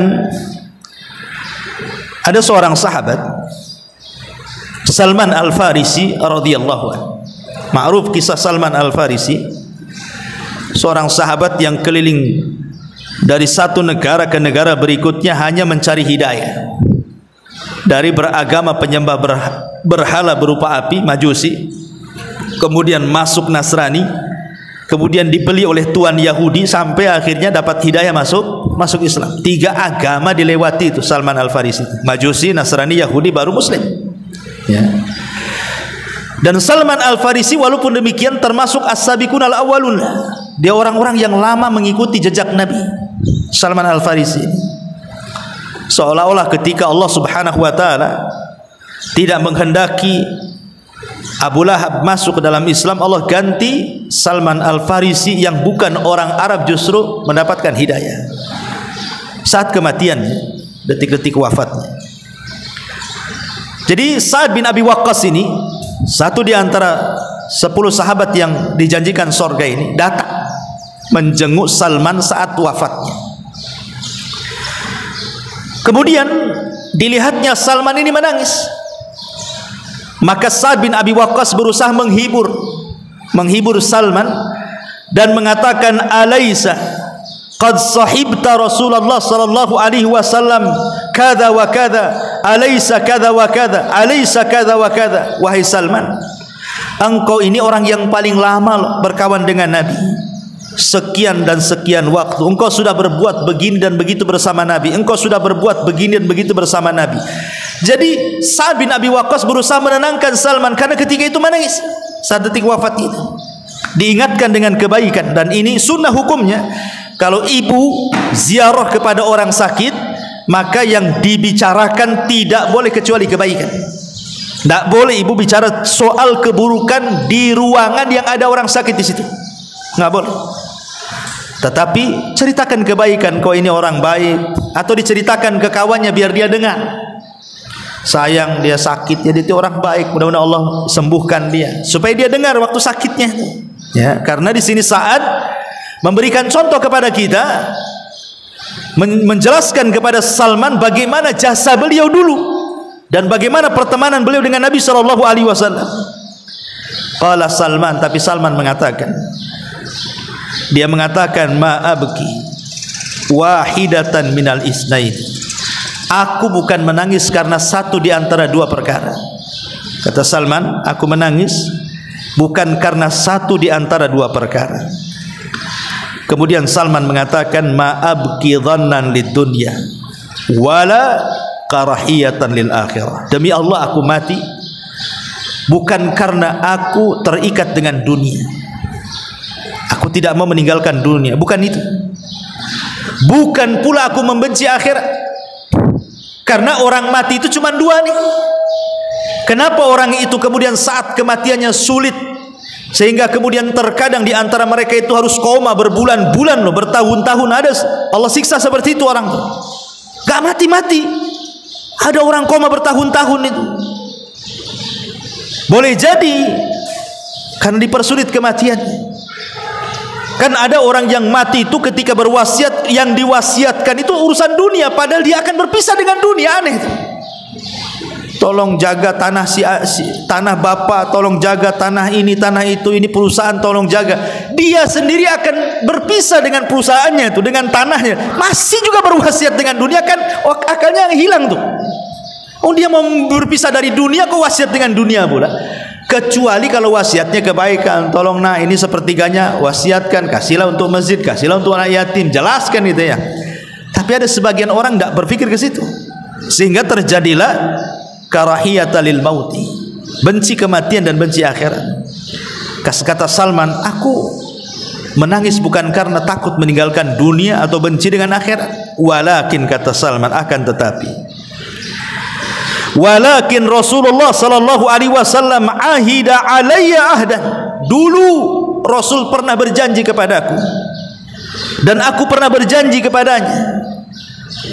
S1: ada seorang sahabat, Salman Al-Farisi radhiyallahu anhu. Ma'ruf kisah Salman Al-Farisi, seorang sahabat yang keliling dari satu negara ke negara berikutnya hanya mencari hidayah. Dari beragama penyembah berhala berupa api, Majusi, kemudian masuk Nasrani, kemudian dibeli oleh tuan Yahudi sampai akhirnya dapat hidayah masuk Islam. 3 agama dilewati itu Salman Al-Farisi, Majusi, Nasrani, Yahudi, baru Muslim, ya. Dan Salman Al-Farisi walaupun demikian termasuk as-sabiqun al-awwalun, dia orang-orang yang lama mengikuti jejak Nabi. Salman Al-Farisi seolah-olah ketika Allah Subhanahu wa taala tidak menghendaki Abu Lahab masuk ke dalam Islam, Allah ganti Salman Al-Farisi yang bukan orang Arab justru mendapatkan hidayah saat kematian, detik-detik wafatnya. Jadi Sa'ad bin Abi Waqqas ini satu di antara 10 sahabat yang dijanjikan surga ini datang menjenguk Salman saat wafatnya. Kemudian dilihatnya Salman ini menangis. Maka Sa'ad bin Abi Waqqas berusaha menghibur Salman dan mengatakan, "Alaysa qad sahibta Rasulullah sallallahu alaihi wasallam kada wa kada, alaysa kada wa kada, alaysa kada wa kada." Wahai Salman, engkau ini orang yang paling lama berkawan dengan Nabi, sekian dan sekian waktu. Engkau sudah berbuat begini dan begitu bersama Nabi, engkau sudah berbuat begini dan begitu bersama Nabi. Jadi Sa'ad bin Abi Waqqas berusaha menenangkan Salman karena ketika itu menangis saat detik wafat itu, diingatkan dengan kebaikan. Dan ini sunnah hukumnya, kalau ibu ziarah kepada orang sakit, maka yang dibicarakan tidak boleh kecuali kebaikan. Tidak boleh ibu bicara soal keburukan di ruangan yang ada orang sakit di situ, nggak boleh. Tetapi ceritakan kebaikan, kau ini orang baik, atau diceritakan ke kawannya biar dia dengar. Sayang dia sakit, jadi dia orang baik, mudah-mudahan Allah sembuhkan dia, supaya dia dengar waktu sakitnya. Ya, karena di sini Sa'ad memberikan contoh kepada kita, menjelaskan kepada Salman bagaimana jasa beliau dulu dan bagaimana pertemanan beliau dengan Nabi sallallahu alaihi wasallam. Qala Salman, tapi Salman mengatakan, dia mengatakan, ma'abki wahidatan minal isnain, aku bukan menangis karena satu di antara 2 perkara. Kata Salman, aku menangis bukan karena satu di antara 2 perkara. Kemudian Salman mengatakan, ma'abki dhannan lid dunya wala karahiyatan lil akhirah. Demi Allah aku mati bukan karena aku terikat dengan dunia, aku tidak mau meninggalkan dunia, bukan itu. Bukan pula aku membenci akhirat, karena orang mati itu cuma 2 nih. Kenapa orang itu kemudian saat kematiannya sulit, sehingga kemudian terkadang di antara mereka itu harus koma berbulan-bulan loh, bertahun-tahun. Ada Allah siksa seperti itu orang tuh, gak mati-mati. Ada orang koma bertahun-tahun itu. Boleh jadi karena dipersulit kematian. Kan ada orang yang mati itu ketika berwasiat, yang diwasiatkan itu urusan dunia, padahal dia akan berpisah dengan dunia. Aneh itu. Tolong jaga tanah tanah bapak, tolong jaga tanah ini, tanah itu, ini perusahaan tolong jaga. Dia sendiri akan berpisah dengan perusahaannya itu, dengan tanahnya. Masih juga berwasiat dengan dunia, kan akalnya hilang tuh. Oh, dia mau berpisah dari dunia, kok wasiat dengan dunia pula. Kecuali kalau wasiatnya kebaikan, tolong nah ini sepertiganya wasiatkan, kasihlah untuk masjid, kasihlah untuk anak yatim, jelaskan gitu ya. Tapi ada sebagian orang tidak berpikir ke situ, sehingga terjadilah karahiyata lil mauti, benci kematian dan benci akhirat. Kata Salman, aku menangis bukan karena takut meninggalkan dunia atau benci dengan akhirat. Walakin, kata Salman, akan tetapi, walakin Rasulullah sallallahu alaihi wasallam ahida alayya ahdan. Dulu Rasul pernah berjanji kepadaku dan aku pernah berjanji kepadanya.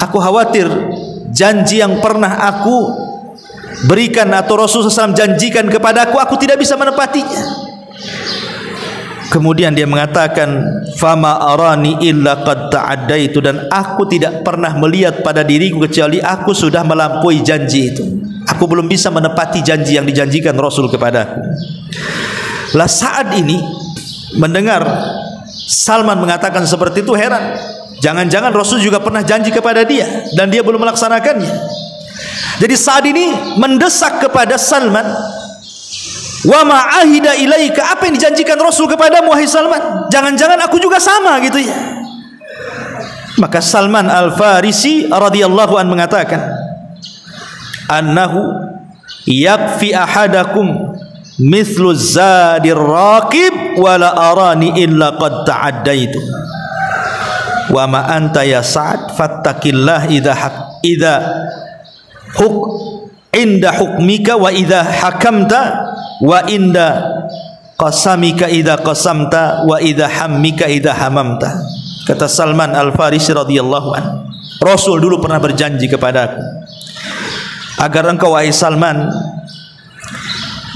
S1: Aku khawatir janji yang pernah aku berikan atau Rasul SAW janjikan kepadaku, aku tidak bisa menepatinya. Kemudian dia mengatakan, fama arani illa qad ta'addaitu, dan aku tidak pernah melihat pada diriku kecuali aku sudah melampaui janji itu. Aku belum bisa menepati janji yang dijanjikan Rasul kepadaku. Lah saat ini mendengar Salman mengatakan seperti itu, heran. Jangan-jangan Rasul juga pernah janji kepada dia dan dia belum melaksanakannya. Jadi saat ini mendesak kepada Salman Wa ma'ahida ilaika, apa yang dijanjikan Rasul kepadamu wahai Salman? Jangan-jangan aku juga sama gitu ya. Maka Salman Al-Farisi radhiyallahu an mengatakan, annahu yakfi ahadakum mithlu zadir raqib wala arani illa qad ta'addaitu wa ma anta ya Sa'ad fattaqillah idza inda hukmika wa idza hakamta wa inda qasamika idza qasamta wa idza hammika idza hamamta. Kata Salman Al-Farisi radhiyallahu an, Rasul dulu pernah berjanji kepadaku agar engkau wahai Salman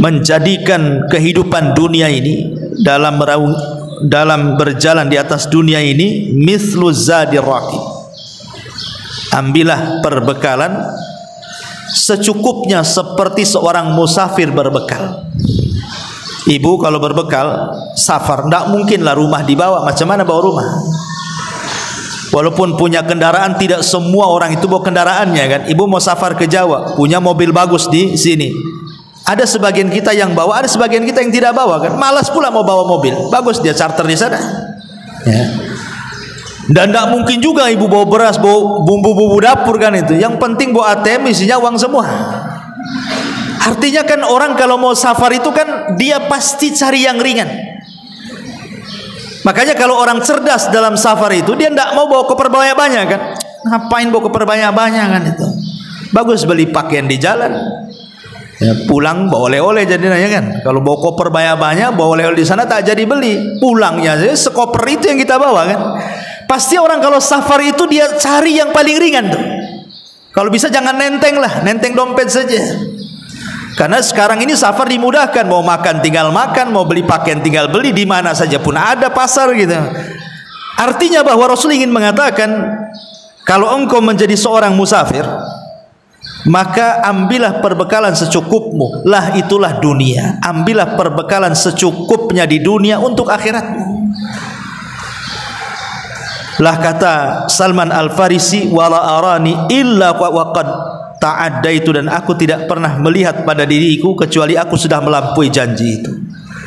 S1: menjadikan kehidupan dunia ini dalam berjalan di atas dunia ini mithlu zadir raqib, ambillah perbekalan secukupnya seperti seorang musafir berbekal. Ibu kalau berbekal safar, tidak mungkinlah rumah dibawa. Macam mana bawa rumah? Walaupun punya kendaraan, tidak semua orang itu bawa kendaraannya kan. Ibu mau safar ke Jawa, punya mobil bagus di sini. Ada sebagian kita yang bawa, ada sebagian kita yang tidak bawa kan. Malas pula mau bawa mobil, bagus dia charter di sana. Ya. Dan tidak mungkin juga ibu bawa beras, bawa bumbu-bumbu dapur kan itu. Yang penting bawa ATM isinya uang semua. Artinya kan orang kalau mau safar itu kan dia pasti cari yang ringan. Makanya kalau orang cerdas dalam safar itu dia tidak mau bawa koper banyak-banyak kan. Ngapain bawa koper banyak-banyak kan itu. Bagus beli pakaian di jalan. Ya, pulang bawa oleh-oleh jadinya kan. Kalau bawa koper banyak-banyak, bawa oleh-oleh di sana tak jadi beli. Pulangnya sekoper itu yang kita bawa kan. Pasti orang kalau safar itu dia cari yang paling ringan tuh. Kalau bisa jangan nenteng lah, nenteng dompet saja. Karena sekarang ini safar dimudahkan, mau makan tinggal makan, mau beli pakaian tinggal beli, di mana saja pun ada pasar gitu. Artinya bahwa Rasul ingin mengatakan, kalau engkau menjadi seorang musafir, maka ambillah perbekalan secukupmu, lah itulah dunia. Ambillah perbekalan secukupnya di dunia untuk akhiratmu. Lah kata Salman Al-Farisi, wala arani illa waqad ta'addaitu, dan aku tidak pernah melihat pada diriku kecuali aku sudah melampaui janji itu.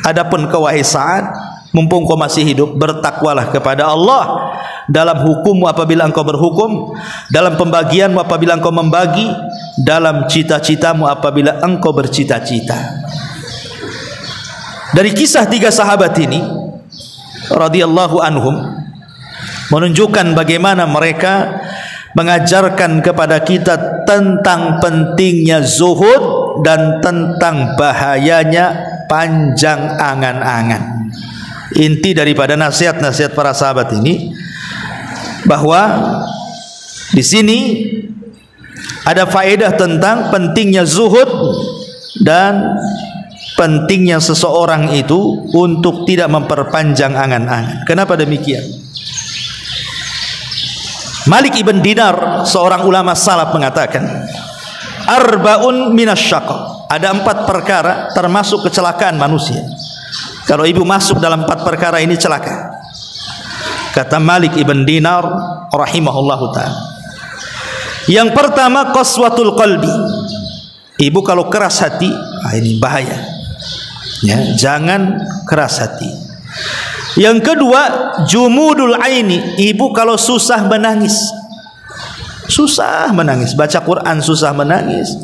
S1: Adapun kau wahai Sa'ad, mumpung kau masih hidup, bertakwalah kepada Allah dalam hukummu apabila engkau berhukum, dalam pembagianmu apabila engkau membagi, dalam cita-citamu apabila engkau bercita-cita. Dari kisah tiga sahabat ini radhiyallahu anhum menunjukkan bagaimana mereka mengajarkan kepada kita tentang pentingnya zuhud dan tentang bahayanya panjang angan-angan. Inti daripada nasihat-nasihat para sahabat ini bahwa di sini ada faedah tentang pentingnya zuhud dan pentingnya seseorang itu untuk tidak memperpanjang angan-angan. Kenapa demikian? Malik ibn Dinar, seorang ulama salaf, mengatakan, arba'un minasyaqa, ada 4 perkara termasuk kecelakaan manusia. Kalau ibu masuk dalam 4 perkara ini celaka. Kata Malik ibn Dinar rahimahullahu ta'ala, yang pertama qaswatul qalbi. Ibu kalau keras hati, ini bahaya ya, jangan keras hati. Yang kedua jumudul aini. Ibu kalau susah menangis, susah menangis, baca Quran susah menangis,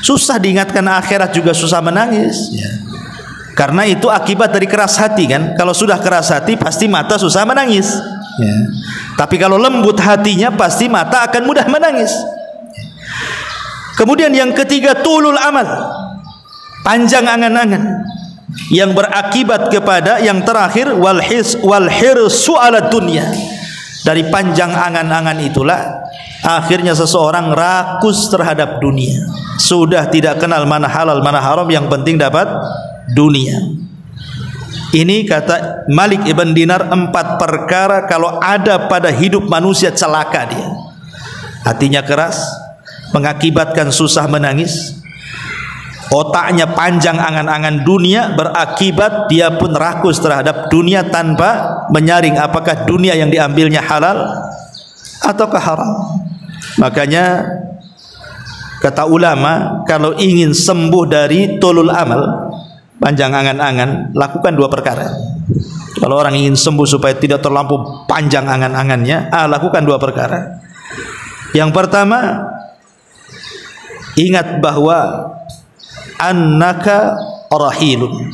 S1: susah diingatkan akhirat juga susah menangis ya. Karena itu akibat dari keras hati kan. Kalau sudah keras hati pasti mata susah menangis ya. Tapi kalau lembut hatinya pasti mata akan mudah menangis. Kemudian yang ketiga tulul amal, panjang angan-angan, yang berakibat kepada yang terakhir wal hirsu ala dunya. Dari panjang angan-angan itulah akhirnya seseorang rakus terhadap dunia. Sudah tidak kenal mana halal mana haram, yang penting dapat dunia. Ini kata Malik ibn Dinar 4 perkara kalau ada pada hidup manusia celaka dia. Hatinya keras mengakibatkan susah menangis, otaknya panjang angan-angan dunia, berakibat dia pun rakus terhadap dunia tanpa menyaring apakah dunia yang diambilnya halal ataukah haram. Makanya kata ulama, kalau ingin sembuh dari tulul amal, panjang angan-angan, lakukan dua perkara. Kalau orang ingin sembuh supaya tidak terlampau panjang angan-angannya, lakukan dua perkara. Yang pertama, ingat bahwa annaka rahilun,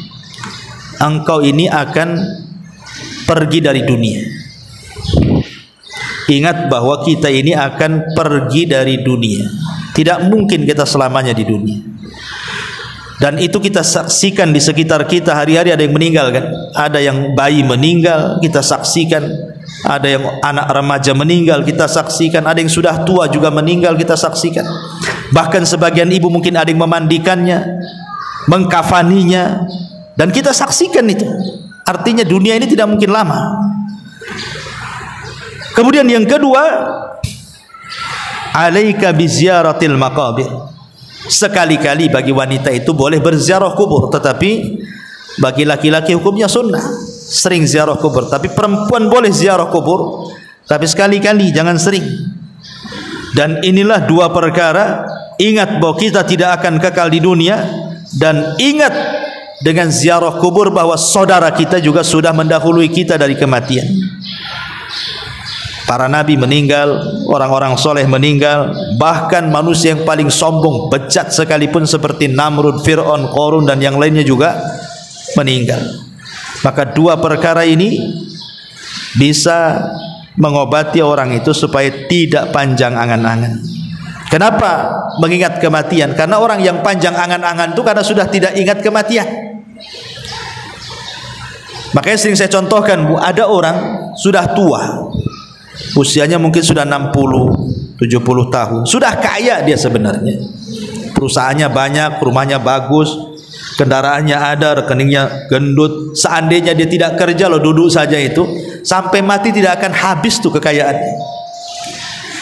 S1: engkau ini akan pergi dari dunia. Ingat bahwa kita ini akan pergi dari dunia. Tidak mungkin kita selamanya di dunia. Dan itu kita saksikan di sekitar kita. Hari-hari ada yang meninggal kan, ada yang bayi meninggal, kita saksikan. Ada yang anak remaja meninggal, kita saksikan. Ada yang sudah tua juga meninggal, kita saksikan. Bahkan sebagian ibu mungkin ada yang memandikannya, mengkafaninya, dan kita saksikan itu. Artinya dunia ini tidak mungkin lama. Kemudian yang kedua, alaika biziaratil maqabir. Sekali-kali bagi wanita itu boleh berziarah kubur, tetapi bagi laki-laki hukumnya sunnah. Sering ziarah kubur, tapi perempuan boleh ziarah kubur, tapi sekali-kali, jangan sering. Dan inilah dua perkara. Ingat bahwa kita tidak akan kekal di dunia, dan ingat dengan ziarah kubur bahwa saudara kita juga sudah mendahului kita dari kematian. Para nabi meninggal, orang-orang soleh meninggal, bahkan manusia yang paling sombong, bejat sekalipun seperti Namrud, Fir'aun, Qarun dan yang lainnya juga meninggal. Maka dua perkara ini bisa mengobati orang itu supaya tidak panjang angan-angan. Kenapa mengingat kematian? Karena orang yang panjang angan-angan itu karena sudah tidak ingat kematian. Makanya sering saya contohkan, Bu, ada orang sudah tua, usianya mungkin sudah 60, 70 tahun, sudah kaya dia sebenarnya, perusahaannya banyak, rumahnya bagus, kendaraannya ada, rekeningnya gendut. Seandainya dia tidak kerja, loh, duduk saja itu, sampai mati tidak akan habis tuh kekayaannya.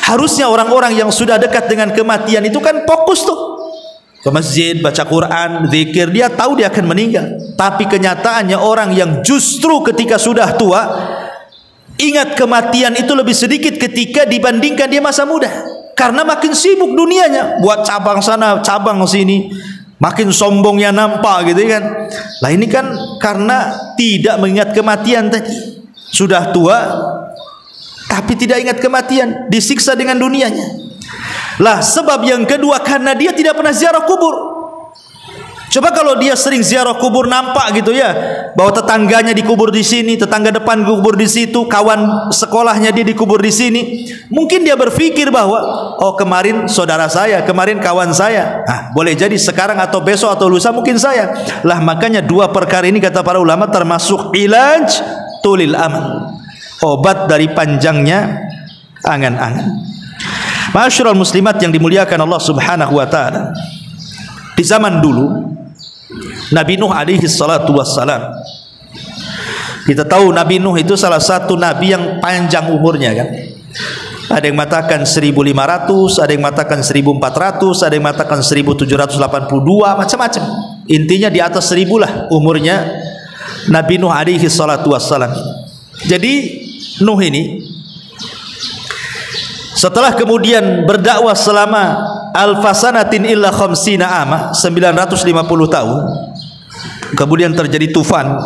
S1: Harusnya orang-orang yang sudah dekat dengan kematian itu kan fokus tuh ke masjid, baca Quran, zikir. Dia tahu dia akan meninggal. Tapi kenyataannya orang yang justru ketika sudah tua ingat kematian itu lebih sedikit ketika dibandingkan dia masa muda. Karena makin sibuk dunianya, buat cabang sana, cabang sini, makin sombongnya nampak gitu kan. Lah ini kan karena tidak mengingat kematian tadi. Sudah tua tapi tidak ingat kematian, disiksa dengan dunianya. Lah sebab yang kedua, karena dia tidak pernah ziarah kubur. Coba kalau dia sering ziarah kubur, nampak gitu ya, bahwa tetangganya dikubur di sini, tetangga depan kubur di situ, kawan sekolahnya dia dikubur di sini. Mungkin dia berpikir bahwa, oh kemarin saudara saya, kemarin kawan saya. Boleh jadi sekarang atau besok atau lusa mungkin saya. Lah makanya dua perkara ini kata para ulama termasuk ilaj tulil amal, obat dari panjangnya angan-angan. Ma'asyiral muslimat yang dimuliakan Allah Subhanahu wa taala. Di zaman dulu Nabi Nuh alaihi salatu wassalam, kita tahu Nabi Nuh itu salah satu nabi yang panjang umurnya kan. Ada yang mengatakan 1500, ada yang mengatakan 1400, ada yang mengatakan 1782, macam-macam. Intinya di atas 1000 lah umurnya Nabi Nuh alaihi salatu wassalam. Jadi Nuh ini setelah kemudian berdakwah selama alfasanatin illa khamsina ama, 950 tahun, kemudian terjadi tufan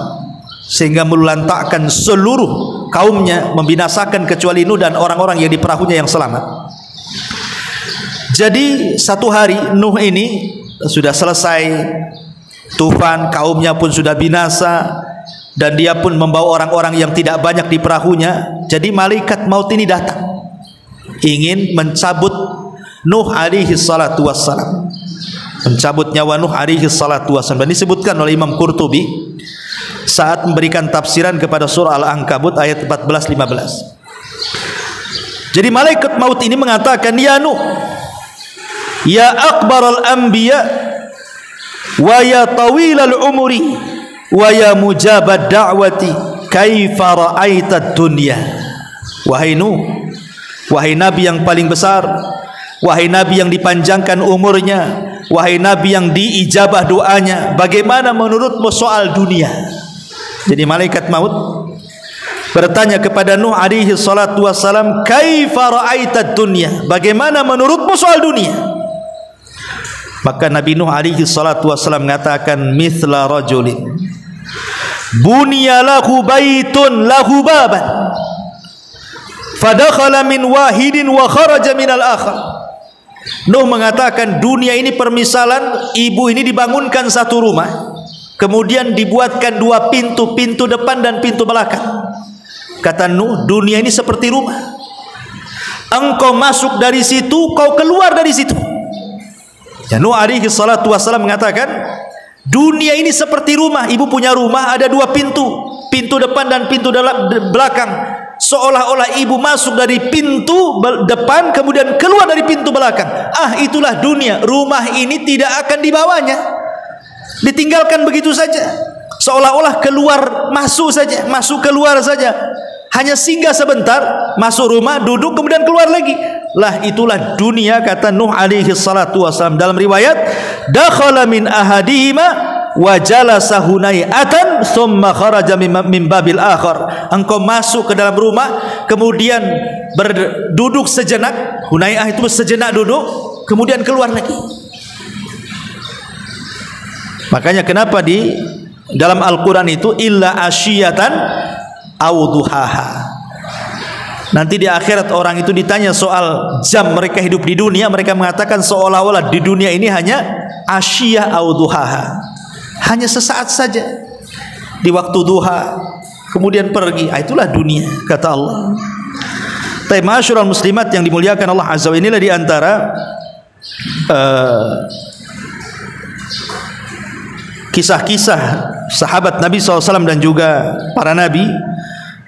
S1: sehingga melulantakkan seluruh kaumnya, membinasakan kecuali Nuh dan orang-orang yang di perahunya yang selamat. Jadi satu hari Nuh ini sudah selesai tufan, kaumnya pun sudah binasa, dan dia pun membawa orang-orang yang tidak banyak di perahunya. Jadi malaikat maut ini datang ingin mencabut Nuh alaihi salatu wassalam, mencabut nyawa Nuh alaihi salatu wassalam. Dan disebutkan oleh Imam Qurtubi saat memberikan tafsiran kepada surah Al-Ankabut ayat 14-15. Jadi malaikat maut ini mengatakan, ya Nuh, ya akbaral anbiya wa ya tawilal umuri wa ya mujabad da'wati kaifa ra'aita dunya. Wahai Nuh, wahai nabi yang paling besar, wahai nabi yang dipanjangkan umurnya, wahai nabi yang diijabah doanya, bagaimana menurutmu soal dunia? Jadi malaikat maut bertanya kepada Nuh alaihi salatu wassalam, kaifa ra'aita dunya, bagaimana menurutmu soal dunia? Maka Nabi Nuh alaihi salatu wasallam mengatakan mithla rajulin buniya lahu baitun lahu baban fadakhala min wahidin wa kharaja min al-akhar. Nuh mengatakan dunia ini permisalan ibu ini dibangunkan satu rumah, kemudian dibuatkan dua pintu, pintu depan dan pintu belakang. Kata Nuh, dunia ini seperti rumah. Engkau masuk dari situ, kau keluar dari situ. Ya, Nuh alaihi salatu wasallam mengatakan dunia ini seperti rumah. Ibu punya rumah ada dua pintu, pintu depan dan pintu belakang. Seolah-olah ibu masuk dari pintu depan kemudian keluar dari pintu belakang. Itulah dunia. Rumah ini tidak akan dibawanya, ditinggalkan begitu saja. Seolah-olah keluar masuk saja, masuk keluar saja. Hanya singgah sebentar, masuk rumah, duduk, kemudian keluar lagi. Lah itulah dunia, kata Nuh alaihi salatu wasallam. Dalam riwayat, dakhala min ahadihima wa jalasa hunayatan thumma kharaja min babil akhar. Engkau masuk ke dalam rumah, kemudian berduduk sejenak. Hunayah itu sejenak duduk, kemudian keluar lagi. Makanya kenapa di dalam Al-Quran itu illa asyiyatan awduhaha. Nanti di akhirat orang itu ditanya soal jam mereka hidup di dunia, mereka mengatakan seolah-olah di dunia ini hanya asyiyah awduhaha, hanya sesaat saja di waktu duha, kemudian pergi. Itulah dunia, kata Allah. Tapi ma'asyiral muslimat yang dimuliakan Allah Azza wa Jalla, inilah di antara kisah-kisah sahabat Nabi SAW dan juga para nabi.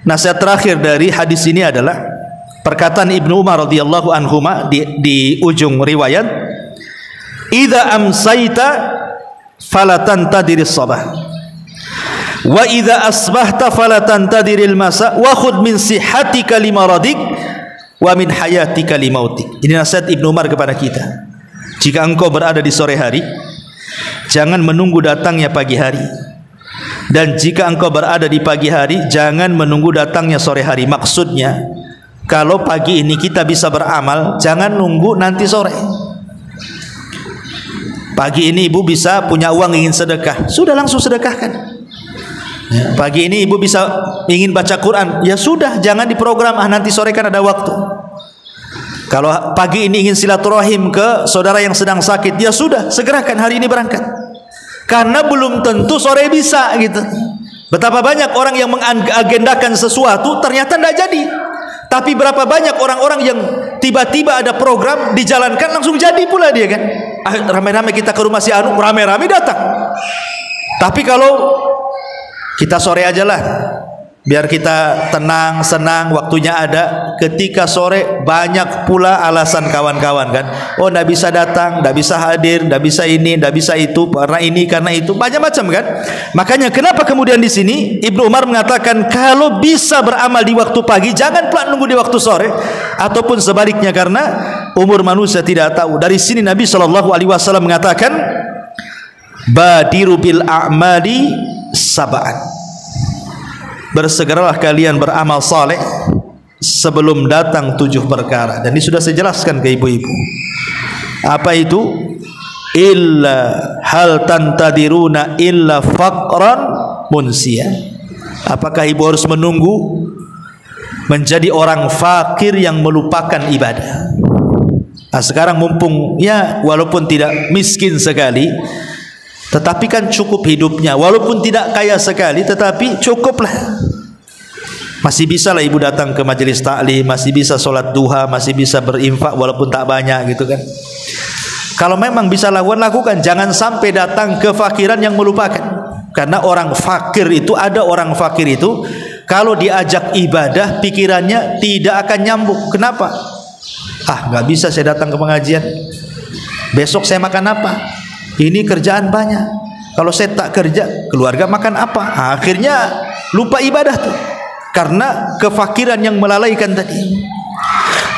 S1: Nasihat terakhir dari hadis ini adalah perkataan Ibnu Umar radhiyallahu anhuma di ujung riwayat, "Idza amsayta fala tantadiris sabah wa idza asbahta fala tantadiril masa wa khudh min sihhatika limaradik wa min hayatika limautik." Ini nasihat Ibnu Umar kepada kita. Jika engkau berada di sore hari, jangan menunggu datangnya pagi hari. Dan jika engkau berada di pagi hari, jangan menunggu datangnya sore hari. Maksudnya, kalau pagi ini kita bisa beramal, jangan nunggu nanti sore. Pagi ini ibu bisa punya uang ingin sedekah, sudah langsung sedekahkan. Pagi ini ibu bisa ingin baca Quran, ya sudah, jangan diprogram, nanti sore kan ada waktu. Kalau pagi ini ingin silaturahim ke saudara yang sedang sakit, ya sudah, segerakan hari ini berangkat. Karena belum tentu sore bisa gitu. Betapa banyak orang yang mengagendakan sesuatu ternyata tidak jadi. Tapi berapa banyak orang-orang yang tiba-tiba ada program dijalankan langsung jadi pula dia kan. Ramai-ramai kita ke rumah si Anu, ramai-ramai datang. Tapi kalau kita sore aja lah, biar kita tenang, senang, waktunya ada. Ketika sore banyak pula alasan kawan-kawan kan. Oh, tidak bisa datang, tidak bisa hadir, tidak bisa ini, tidak bisa itu, karena itu, banyak macam kan. Makanya kenapa kemudian di sini Ibnu Umar mengatakan kalau bisa beramal di waktu pagi, jangan pula nunggu di waktu sore, ataupun sebaliknya, karena umur manusia tidak tahu. Dari sini Nabi SAW mengatakan, badiru bil a'mali sab'an, bersegeralah kalian beramal saleh sebelum datang 7 perkara. Dan ini sudah saya jelaskan ke ibu-ibu. Apa itu? Illa hal tantadiruna illa faqran munsiya. Apakah ibu harus menunggu menjadi orang fakir yang melupakan ibadah? Sekarang mumpung ya walaupun tidak miskin sekali, tetapi kan cukup hidupnya, walaupun tidak kaya sekali, tetapi cukuplah. Masih bisa lah ibu datang ke majelis taklim, masih bisa sholat duha, masih bisa berinfak walaupun tak banyak gitu kan. Kalau memang bisa lakukan, jangan sampai datang kefakiran yang melupakan. Karena orang fakir itu, ada orang fakir itu kalau diajak ibadah pikirannya tidak akan nyambung. Kenapa? Nggak bisa saya datang ke pengajian, besok saya makan apa? Ini kerjaan banyak. Kalau saya tak kerja, keluarga makan apa? Akhirnya lupa ibadah tuh, karena kefakiran yang melalaikan tadi.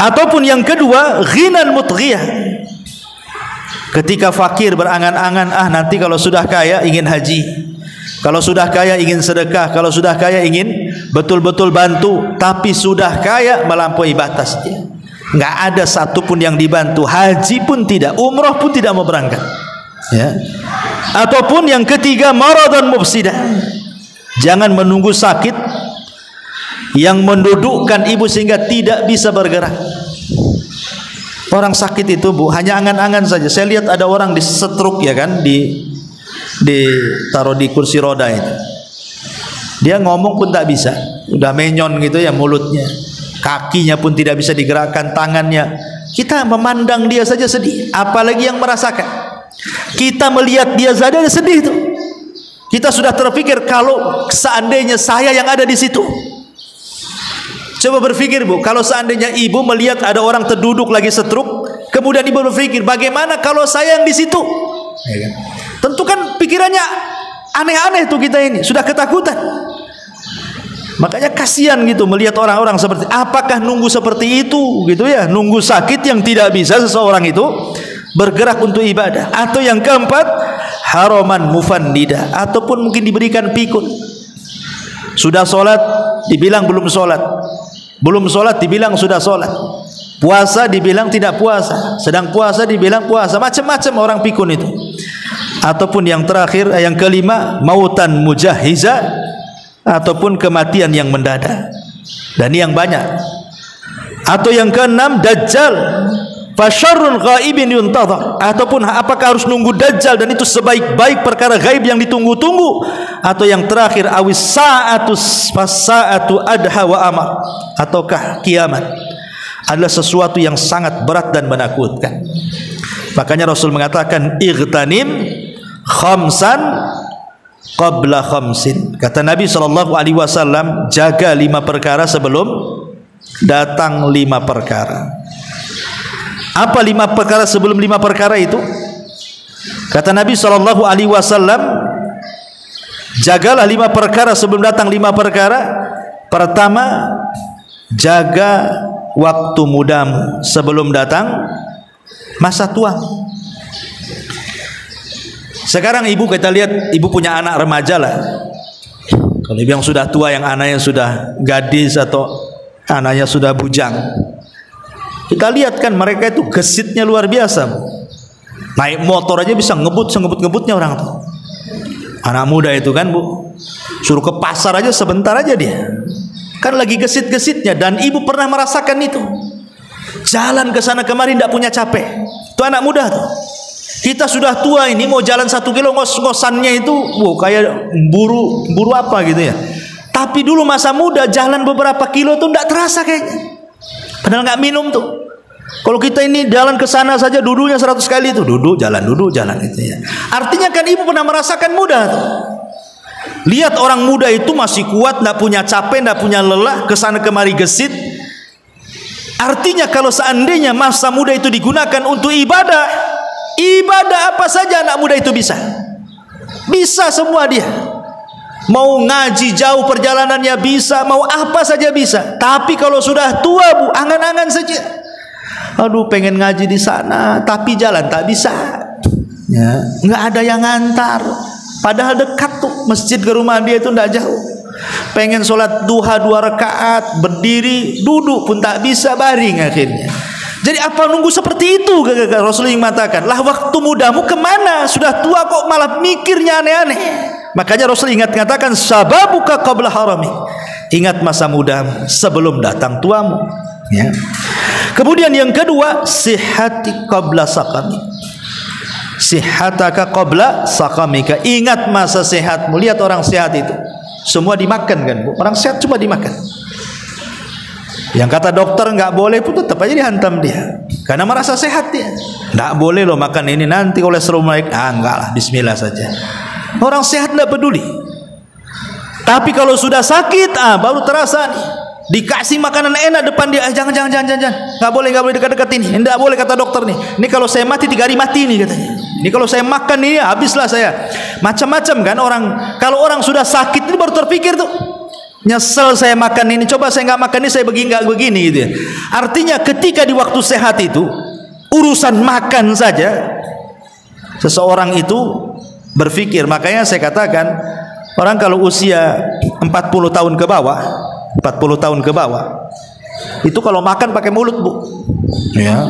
S1: Ataupun yang kedua, ghinan mutghiyah. Ketika fakir berangan-angan, nanti kalau sudah kaya ingin haji, kalau sudah kaya ingin sedekah, kalau sudah kaya ingin betul-betul bantu, tapi sudah kaya melampaui batasnya. Nggak ada satupun yang dibantu, haji pun tidak, umroh pun tidak mau berangkat. Ya. Ataupun yang ketiga, maradan mufsidah. Jangan menunggu sakit yang mendudukkan ibu sehingga tidak bisa bergerak. Orang sakit itu, Bu, hanya angan-angan saja. Saya lihat ada orang di stroke, ya kan, ditaruh di kursi roda itu. Dia ngomong pun tak bisa, udah menyon gitu ya mulutnya, kakinya pun tidak bisa digerakkan, tangannya. Kita memandang dia saja sedih, apalagi yang merasakan. Kita melihat dia saja sedih itu. Kita sudah terpikir kalau seandainya saya yang ada di situ. Coba berpikir, Bu, kalau seandainya ibu melihat ada orang terduduk lagi stroke, kemudian ibu berpikir, bagaimana kalau saya yang di situ? Ya kan? Tentu kan pikirannya aneh-aneh tuh kita ini, sudah ketakutan. Makanya kasihan gitu melihat orang-orang seperti, apakah nunggu seperti itu gitu ya, nunggu sakit yang tidak bisa seseorang itu bergerak untuk ibadah. Atau yang keempat, haraman mufannida, ataupun mungkin diberikan pikun. Sudah sholat dibilang belum sholat, belum sholat dibilang sudah sholat, puasa dibilang tidak puasa, sedang puasa dibilang puasa, macam-macam orang pikun itu. Ataupun yang terakhir, yang kelima, mautan mujahiza, ataupun kematian yang mendadak, dan yang banyak. Atau yang keenam, dajjal, fasyarrun ghaibin yuntadhar, ataupun apakah harus nunggu dajjal dan itu sebaik-baik perkara gaib yang ditunggu-tunggu. Atau yang terakhir, awis sa'atus fasa'atu adha wa amar, ataukah kiamat adalah sesuatu yang sangat berat dan menakutkan. Makanya Rasul mengatakan, ightanim khamsan qabla khamsin. Kata Nabi SAW, jaga 5 perkara sebelum datang 5 perkara. Apa 5 perkara sebelum 5 perkara itu? Kata Nabi SAW, jagalah 5 perkara sebelum datang 5 perkara. Pertama, jaga waktu mudamu sebelum datang masa tua. Sekarang ibu, kita lihat ibu punya anak remaja lah. Kalau ibu yang sudah tua, yang anaknya sudah gadis atau anaknya sudah bujang, kita lihat kan mereka itu gesitnya luar biasa. Naik motor aja bisa ngebut-ngebutnya orang tuh. Anak muda itu kan, Bu, suruh ke pasar aja sebentar aja dia. Kan lagi gesit-gesitnya, dan ibu pernah merasakan itu. Jalan ke sana kemari tidak punya capek. Itu anak muda tuh. Kita sudah tua ini mau jalan 1 kilo ngos-ngosannya itu, kayak buru apa gitu ya. Tapi dulu masa muda jalan beberapa kilo tuh tidak terasa kayaknya. Padahal nggak minum tuh. Kalau kita ini jalan ke sana saja duduknya 100 kali itu, duduk jalan gitu ya. Artinya kan ibu pernah merasakan muda tuh. Lihat orang muda itu masih kuat, tidak punya capek, tidak punya lelah, kesana kemari gesit. Artinya kalau seandainya masa muda itu digunakan untuk ibadah, ibadah apa saja anak muda itu bisa. Bisa semua dia. Mau ngaji jauh perjalanannya bisa, mau apa saja bisa. Tapi kalau sudah tua, Bu, angan-angan saja. Aduh, pengen ngaji di sana, tapi jalan tak bisa. Ya, nggak ada yang ngantar. Padahal dekat tuh masjid ke rumah dia itu tidak jauh. Pengen sholat duha 2 rakaat, berdiri, duduk pun tak bisa, baring akhirnya. Jadi apa nunggu seperti itu? Rasulullah yang mengatakan, lah waktu mudamu kemana? Sudah tua kok malah mikirnya aneh-aneh. Makanya Rasul katakan, sababuka qabla harami. Ingat masa mudamu sebelum datang tuamu. Ya. Kemudian yang kedua, sihhati qabla saqami. Sihhataka qabla saqamika. Ingat masa sehatmu. Lihat orang sehat itu, semua dimakan kan, Bu? Orang sehat cuma dimakan. Yang kata dokter nggak boleh pun tetap aja dihantam dia, karena merasa sehat dia. Nggak boleh loh makan ini, nanti kolesterol naik. Enggak lah, bismillah saja. Orang sehat nggak peduli. Tapi kalau sudah sakit, baru terasa nih. Dikasih makanan enak depan dia, jangan, nggak boleh dekat-dekat ini. Nggak boleh kata dokter nih. Ini kalau saya mati 3 hari mati nih katanya. Ini kalau saya makan ini habislah saya. Macam-macam kan orang. Kalau orang sudah sakit ini baru terpikir tuh. Nyesel saya makan ini, coba saya nggak makan ini, saya nggak begini gitu ya. Artinya ketika di waktu sehat itu, urusan makan saja seseorang itu berpikir. Makanya saya katakan, orang kalau usia 40 tahun ke bawah, 40 tahun ke bawah, itu kalau makan pakai mulut, Bu. Ya.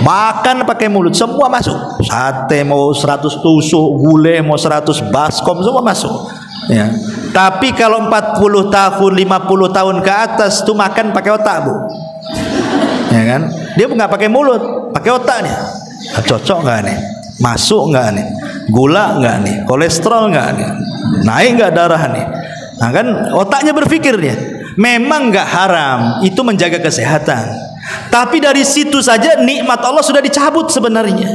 S1: Makan pakai mulut, semua masuk. Sate mau 100 tusuk, gulai mau 100 baskom, semua masuk. Ya. Tapi kalau 40 tahun, 50 tahun ke atas tuh makan pakai otak, Bu. Ya kan? Dia nggak pakai mulut, pakai otak nih. Cocok nggak nih? Masuk nggak nih? Gula nggak nih? Kolesterol nggak nih? Naik nggak darah nih? Nah kan otaknya berpikir dia. Memang nggak haram, itu menjaga kesehatan. Tapi dari situ saja nikmat Allah sudah dicabut sebenarnya.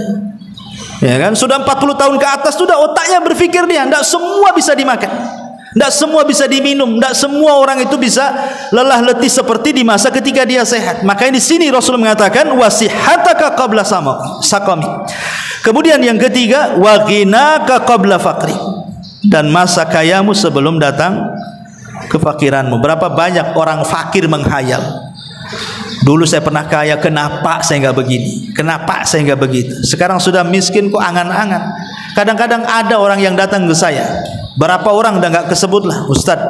S1: Ya kan? Sudah 40 tahun ke atas sudah otaknya berpikir dia, enggak semua bisa dimakan. Enggak semua bisa diminum, enggak semua orang itu bisa lelah letih seperti di masa ketika dia sehat. Makanya di sini Rasul mengatakan wasihataka qabla saqami. Kemudian yang ketiga wa ghinaka qabla faqri. Dan masa kayamu sebelum datang kefakiranmu. Berapa banyak orang fakir menghayal. Dulu saya pernah kaya, kenapa saya nggak begini? Kenapa saya nggak begitu? Sekarang sudah miskin kok angan-angan. Kadang-kadang ada orang yang datang ke saya. Berapa orang udah nggak kesebut lah, Ustadz.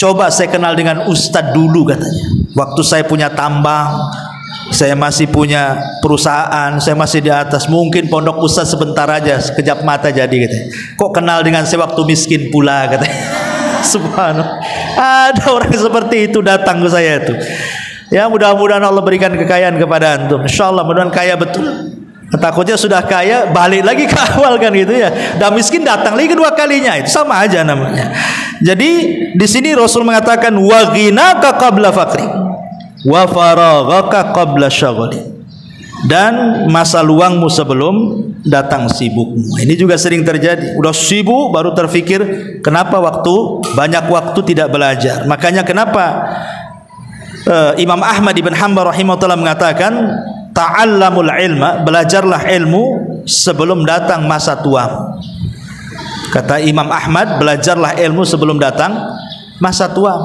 S1: Coba saya kenal dengan Ustadz dulu katanya. Waktu saya punya tambang, saya masih punya perusahaan, saya masih di atas. Mungkin pondok Ustadz sebentar aja, sekejap mata jadi katanya. Kok kenal dengan saya waktu miskin pula katanya. Subhanallah. Ada orang seperti itu datang ke saya itu. Ya mudah-mudahan Allah berikan kekayaan kepada antum. Insyaallah mudah-mudahan kaya betul. Takutnya sudah kaya balik lagi ke awal kan gitu ya. Dan miskin datang lagi kedua kalinya, itu sama aja namanya. Jadi di sini Rasul mengatakan wa ghinaka qabla faqri wa faraghaka qabla syaghli. Dan masa luangmu sebelum datang sibukmu. Ini juga sering terjadi. Udah sibuk baru terfikir kenapa banyak waktu tidak belajar. Makanya kenapa Imam Ahmad ibn Hanbal rahimahullah mengatakan ta'allamul ilma, belajarlah ilmu sebelum datang masa tua. Kata Imam Ahmad, belajarlah ilmu sebelum datang masa tua.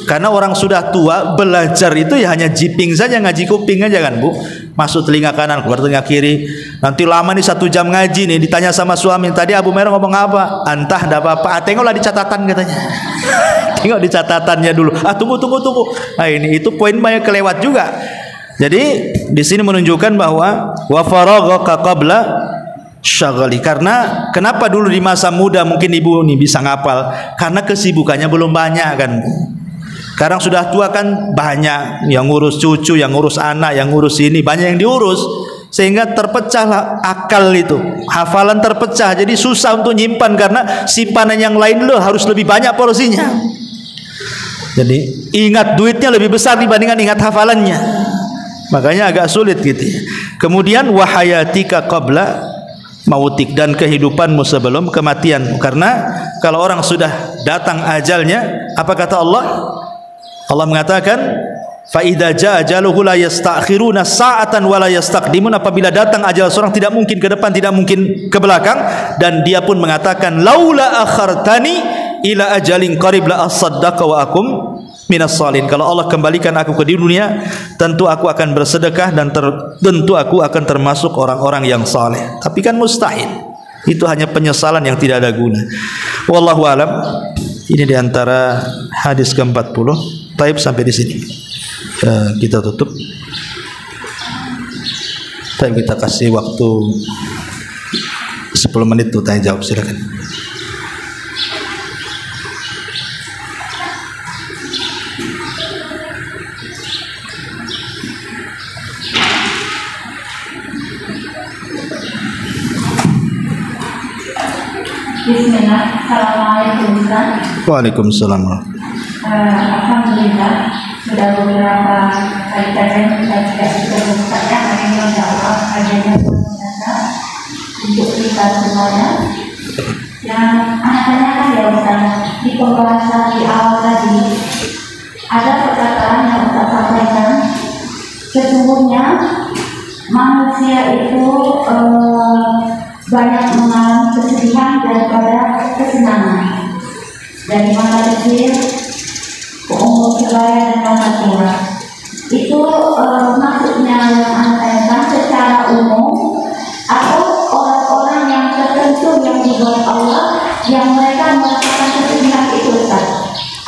S1: Karena orang sudah tua belajar itu ya hanya jiping saja, ngaji kuping aja kan Bu. Masuk telinga kanan, keluar telinga kiri. Nanti lama nih 1 jam ngaji nih, ditanya sama suami, tadi Abu Merah ngomong apa? Entah, enggak apa-apa. Tengoklah di catatan katanya. Tengok di catatannya dulu. Tunggu. Nah itu poin banyak kelewat juga. Jadi di sini menunjukkan bahwa wa faraghaka qabla syaghali. Karena kenapa dulu di masa muda mungkin ibu nih bisa ngapal? Karena kesibukannya belum banyak kan. Sekarang sudah tua kan banyak yang ngurus cucu, yang ngurus anak, yang ngurus ini, banyak yang diurus. Sehingga terpecahlah akal itu, hafalan terpecah. Jadi susah untuk nyimpan karena simpanan yang lain loh harus lebih banyak porsinya. Jadi ingat duitnya lebih besar dibandingkan ingat hafalannya. Makanya agak sulit gitu ya. Kemudian wahayatika qabla mautik, dan kehidupanmu sebelum kematianmu. Karena kalau orang sudah datang ajalnya, apa kata Allah? Allah mengatakan fa idza jaa ajaluhu la yastakhiruna sa'atan wa la yastaqdimun. Apabila datang ajal seorang tidak mungkin ke depan, tidak mungkin ke belakang. Dan dia pun mengatakan laula akhartani ila ajalin qarib la asaddaqa wa akum minas salihin. Kalau Allah kembalikan aku ke dunia, tentu aku akan bersedekah dan tentu aku akan termasuk orang-orang yang saleh. Tapi kan mustahil. Itu hanya penyesalan yang tidak ada guna. Wallahu alam. Ini diantara hadis ke-40. Taib sampai di sini. Kita tutup. Taib kita kasih waktu 10 menit tuh tanya jawab, silakan.
S2: Bismillah, Assalamualaikum Ustaz.
S1: Waalaikumsalam.
S2: Alhamdulillah, sudah beberapa kali kajian kita tidak bisa mengucapkan akhirnya Allah adanya ternyata untuk kita semuanya. Yang tanyakan ya Ustaz, di pembahasan di awal tadi ada perkataan yang Ustaz sampaikan, sesungguhnya manusia itu banyak mengalami kesedihan daripada kesenangan, dari masa kecil ke umur sebaya dan masa tua. Itu maksudnya yang Anda tanyakan secara umum atau orang-orang yang tertentu yang dibuat Allah yang mereka merasakan kesedihan itu Ustaz?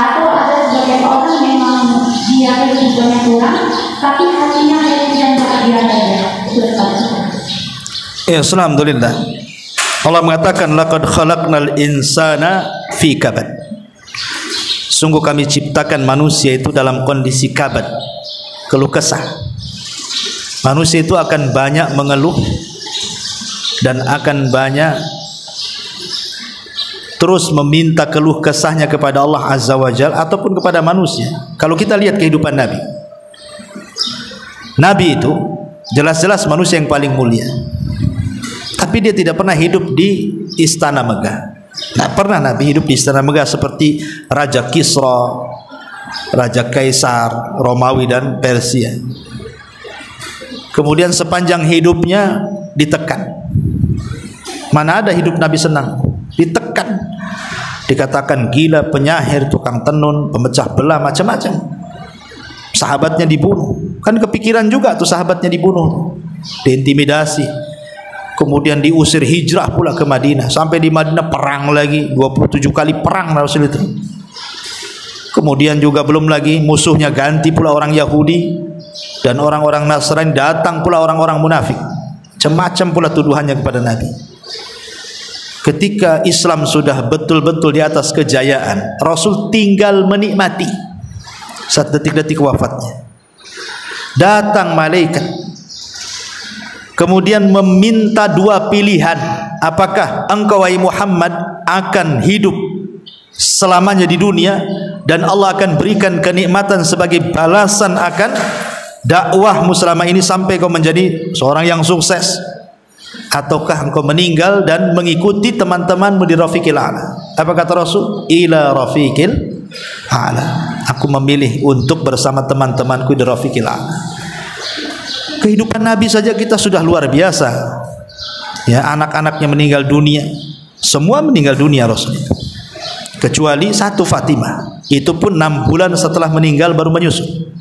S2: Atau ada sebagian orang memang dia kehidupannya kurang tapi hatinya tidak bahagia saja?
S1: Ya, alhamdulillah. Allah mengatakan laqad khalaqnal insana fi kabad. Sungguh kami ciptakan manusia itu dalam kondisi kabad, keluh kesah. Manusia itu akan banyak mengeluh dan akan banyak terus meminta keluh kesahnya kepada Allah Azza wa Jalla ataupun kepada manusia. Kalau kita lihat kehidupan Nabi itu jelas-jelas manusia yang paling mulia, tapi dia tidak pernah hidup di istana megah. Tidak pernah Nabi hidup di istana megah seperti Raja Kisra, Raja Kaisar, Romawi dan Persia. Kemudian sepanjang hidupnya ditekan. Mana ada hidup Nabi senang? Ditekan, dikatakan gila, penyair, tukang tenun, pemecah belah, macam-macam. Sahabatnya dibunuh. Kan kepikiran juga tuh sahabatnya dibunuh, diintimidasi. Kemudian diusir hijrah pula ke Madinah. Sampai di Madinah perang lagi, 27 kali perang Rasul itu. Kemudian juga belum lagi musuhnya ganti pula orang Yahudi dan orang-orang Nasrani, datang pula orang-orang munafik. Macam-macam pula tuduhannya kepada Nabi. Ketika Islam sudah betul-betul di atas kejayaan, Rasul tinggal menikmati saat detik-detik wafatnya. Datang malaikat, kemudian meminta dua pilihan. Apakah engkau wahai Muhammad akan hidup selamanya di dunia dan Allah akan berikan kenikmatan sebagai balasan akan dakwahmu selama ini sampai kau menjadi seorang yang sukses, ataukah engkau meninggal dan mengikuti teman-temanmu di Rafiqil A'la? Apa kata Rasul? Ila Rafiqil A'la. Aku memilih untuk bersama teman-temanku di Rafiqil A'la. Kehidupan Nabi saja kita sudah luar biasa. Ya, anak-anaknya meninggal dunia, semua meninggal dunia Rasul itu, kecuali satu Fatimah. Itu pun 6 bulan setelah meninggal baru menyusul.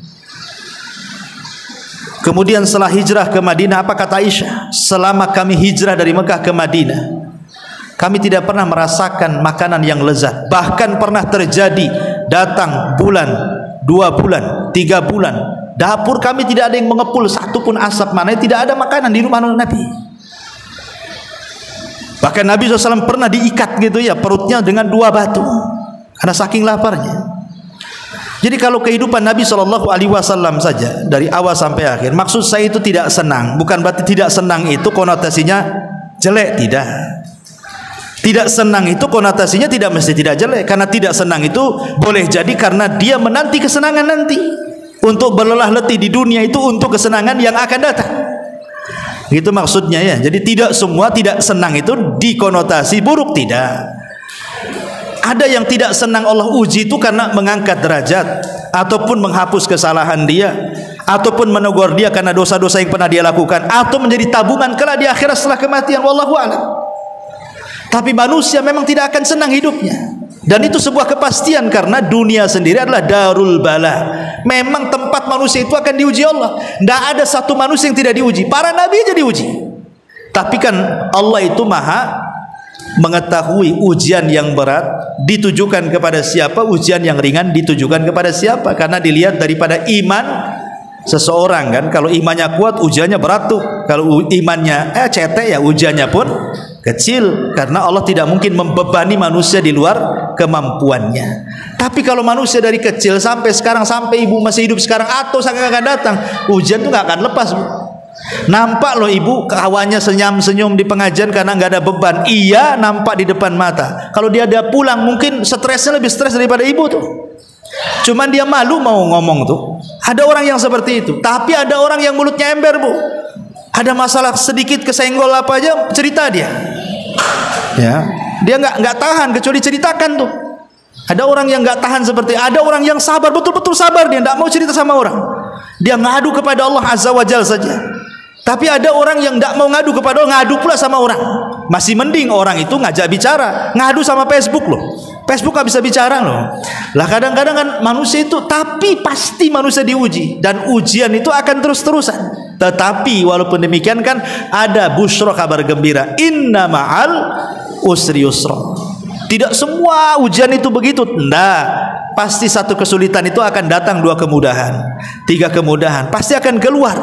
S1: Kemudian setelah hijrah ke Madinah, apa kata Aisyah? Selama kami hijrah dari Mekah ke Madinah, kami tidak pernah merasakan makanan yang lezat. Bahkan pernah terjadi datang bulan, 2 bulan, 3 bulan, dapur kami tidak ada yang mengepul satu pun asap, mana tidak ada makanan di rumah Nabi. Bahkan Nabi SAW pernah diikat gitu ya, perutnya dengan 2 batu karena saking laparnya. Jadi kalau kehidupan Nabi SAW saja dari awal sampai akhir, maksud saya itu tidak senang, bukan berarti tidak senang itu konotasinya jelek, tidak. Tidak senang itu konotasinya tidak mesti tidak jelek, karena tidak senang itu boleh jadi karena dia menanti kesenangan nanti. Untuk berlelah letih di dunia itu untuk kesenangan yang akan datang. Itu maksudnya ya. Jadi tidak semua tidak senang itu dikonotasi buruk, tidak. Ada yang tidak senang Allah uji itu karena mengangkat derajat, ataupun menghapus kesalahan dia, ataupun menegur dia karena dosa-dosa yang pernah dia lakukan, atau menjadi tabungan kelak di akhirat setelah kematian. Wallahu a'lam. Tapi manusia memang tidak akan senang hidupnya, dan itu sebuah kepastian karena dunia sendiri adalah darul bala. Memang tempat manusia itu akan diuji Allah. Tidak ada satu manusia yang tidak diuji. Para nabi aja diuji. Tapi kan Allah itu maha mengetahui ujian yang berat ditujukan kepada siapa, ujian yang ringan ditujukan kepada siapa, karena dilihat daripada iman seseorang kan. Kalau imannya kuat ujiannya berat tuh, kalau imannya cetek ya ujiannya pun kecil, karena Allah tidak mungkin membebani manusia di luar kemampuannya. Tapi kalau manusia dari kecil sampai sekarang, sampai ibu masih hidup sekarang atau sangat akan datang, ujian itu nggak akan lepas, Bu. Nampak loh ibu kawannya senyum-senyum di pengajian karena nggak ada beban. Iya, nampak di depan mata. Kalau dia ada pulang mungkin stresnya lebih stres daripada ibu tuh. Cuman dia malu mau ngomong tuh. Ada orang yang seperti itu. Tapi ada orang yang mulutnya ember, Bu. Ada masalah sedikit kesenggol apa aja cerita dia. Ya, dia nggak tahan kecuali ceritakan tuh. Ada orang yang nggak tahan seperti, ada orang yang sabar, betul-betul sabar, dia nggak mau cerita sama orang. Dia ngadu kepada Allah Azza wa Jalla saja. Tapi ada orang yang tidak mau ngadu kepada Allah, ngadu pula sama orang. Masih mending orang itu ngajak bicara, ngadu sama Facebook loh. Facebook nggak bisa bicara loh. Lah kadang-kadang kan manusia itu, tapi pasti manusia diuji, dan ujian itu akan terus-terusan. Tetapi walaupun demikian kan ada busyra, kabar gembira. Inna ma'al usri yusra. Tidak semua ujian itu begitu. Tidak. Pasti satu kesulitan itu akan datang 2 kemudahan, 3 kemudahan, pasti akan keluar.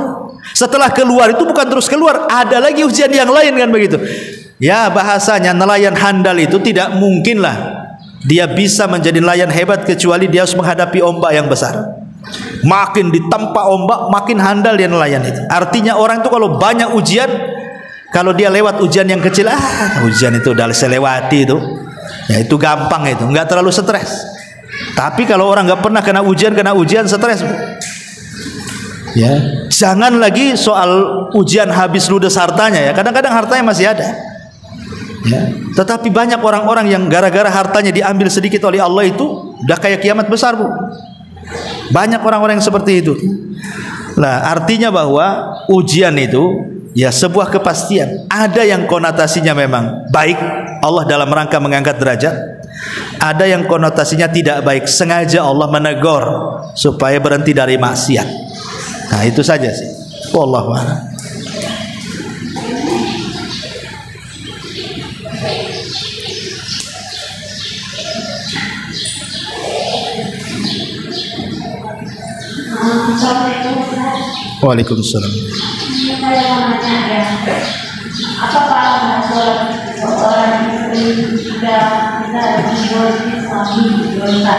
S1: Setelah keluar itu bukan terus keluar, ada lagi ujian yang lain kan begitu. Ya, bahasanya nelayan handal itu tidak mungkinlah dia bisa menjadi nelayan hebat kecuali dia harus menghadapi ombak yang besar. Makin ditempa ombak, makin handal dia nelayan itu. Artinya orang itu kalau banyak ujian, kalau dia lewat ujian yang kecil, ujian itu udah saya lewati itu, ya itu gampang itu, nggak terlalu stres. Tapi kalau orang nggak pernah kena ujian stres. Ya, jangan lagi soal ujian habis ludes hartanya ya. Kadang-kadang hartanya masih ada. Ya, tetapi banyak orang-orang yang gara-gara hartanya diambil sedikit oleh Allah itu udah kayak kiamat besar, Bu. Banyak orang-orang yang seperti itu. Nah, artinya bahwa ujian itu ya sebuah kepastian. Ada yang konotasinya memang baik, Allah dalam rangka mengangkat derajat. Ada yang konotasinya tidak baik, sengaja Allah menegur supaya berhenti dari maksiat. Nah, itu saja sih. Wallahu a'lam. Waalaikumsalam.
S2: Saya mau nanya ya, apakah seorang istri juga bisa dizolimi suami dosa?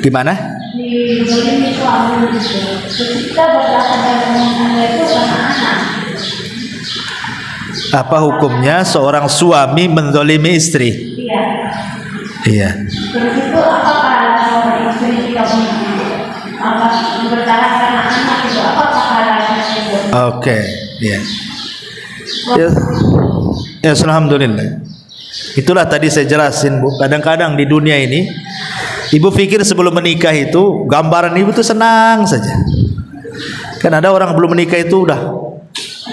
S1: Gimana?
S2: Dizolimi suami itu ketika berdasarkan dengan itu karena anak.
S1: Apa hukumnya seorang suami menzolimi istri?
S2: Iya.
S1: Iya.
S2: Terus itu apakah seorang istri jika bertahan karena anak itu apakah halnya itu?
S1: Oke, ya. Ya, alhamdulillah. Itulah tadi saya jelasin, Bu. Kadang-kadang di dunia ini ibu pikir sebelum menikah itu gambaran ibu tuh senang saja. Kan ada orang belum menikah itu udah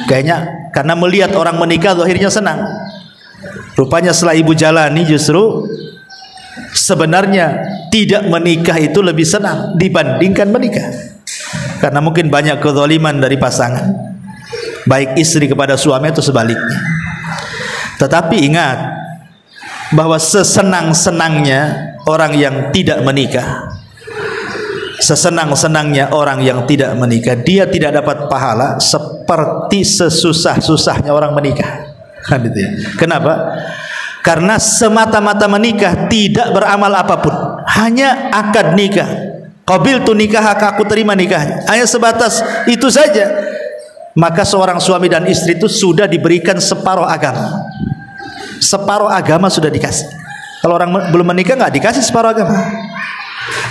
S1: kayaknya karena melihat orang menikah akhirnya senang. Rupanya setelah ibu jalani justru sebenarnya tidak menikah itu lebih senang dibandingkan menikah. Karena mungkin banyak kezaliman dari pasangan, baik istri kepada suami atau sebaliknya. Tetapi ingat bahwa sesenang-senangnya orang yang tidak menikah, sesenang-senangnya orang yang tidak menikah, dia tidak dapat pahala seperti sesusah-susahnya orang menikah. Kan gitu ya. Kenapa? Karena semata-mata menikah tidak beramal apapun, hanya akad nikah. Qabiltu nikah, aku terima nikahnya. Hanya sebatas itu saja. Maka seorang suami dan istri itu sudah diberikan separuh agama. Separuh agama sudah dikasih. Kalau orang belum menikah nggak dikasih separuh agama.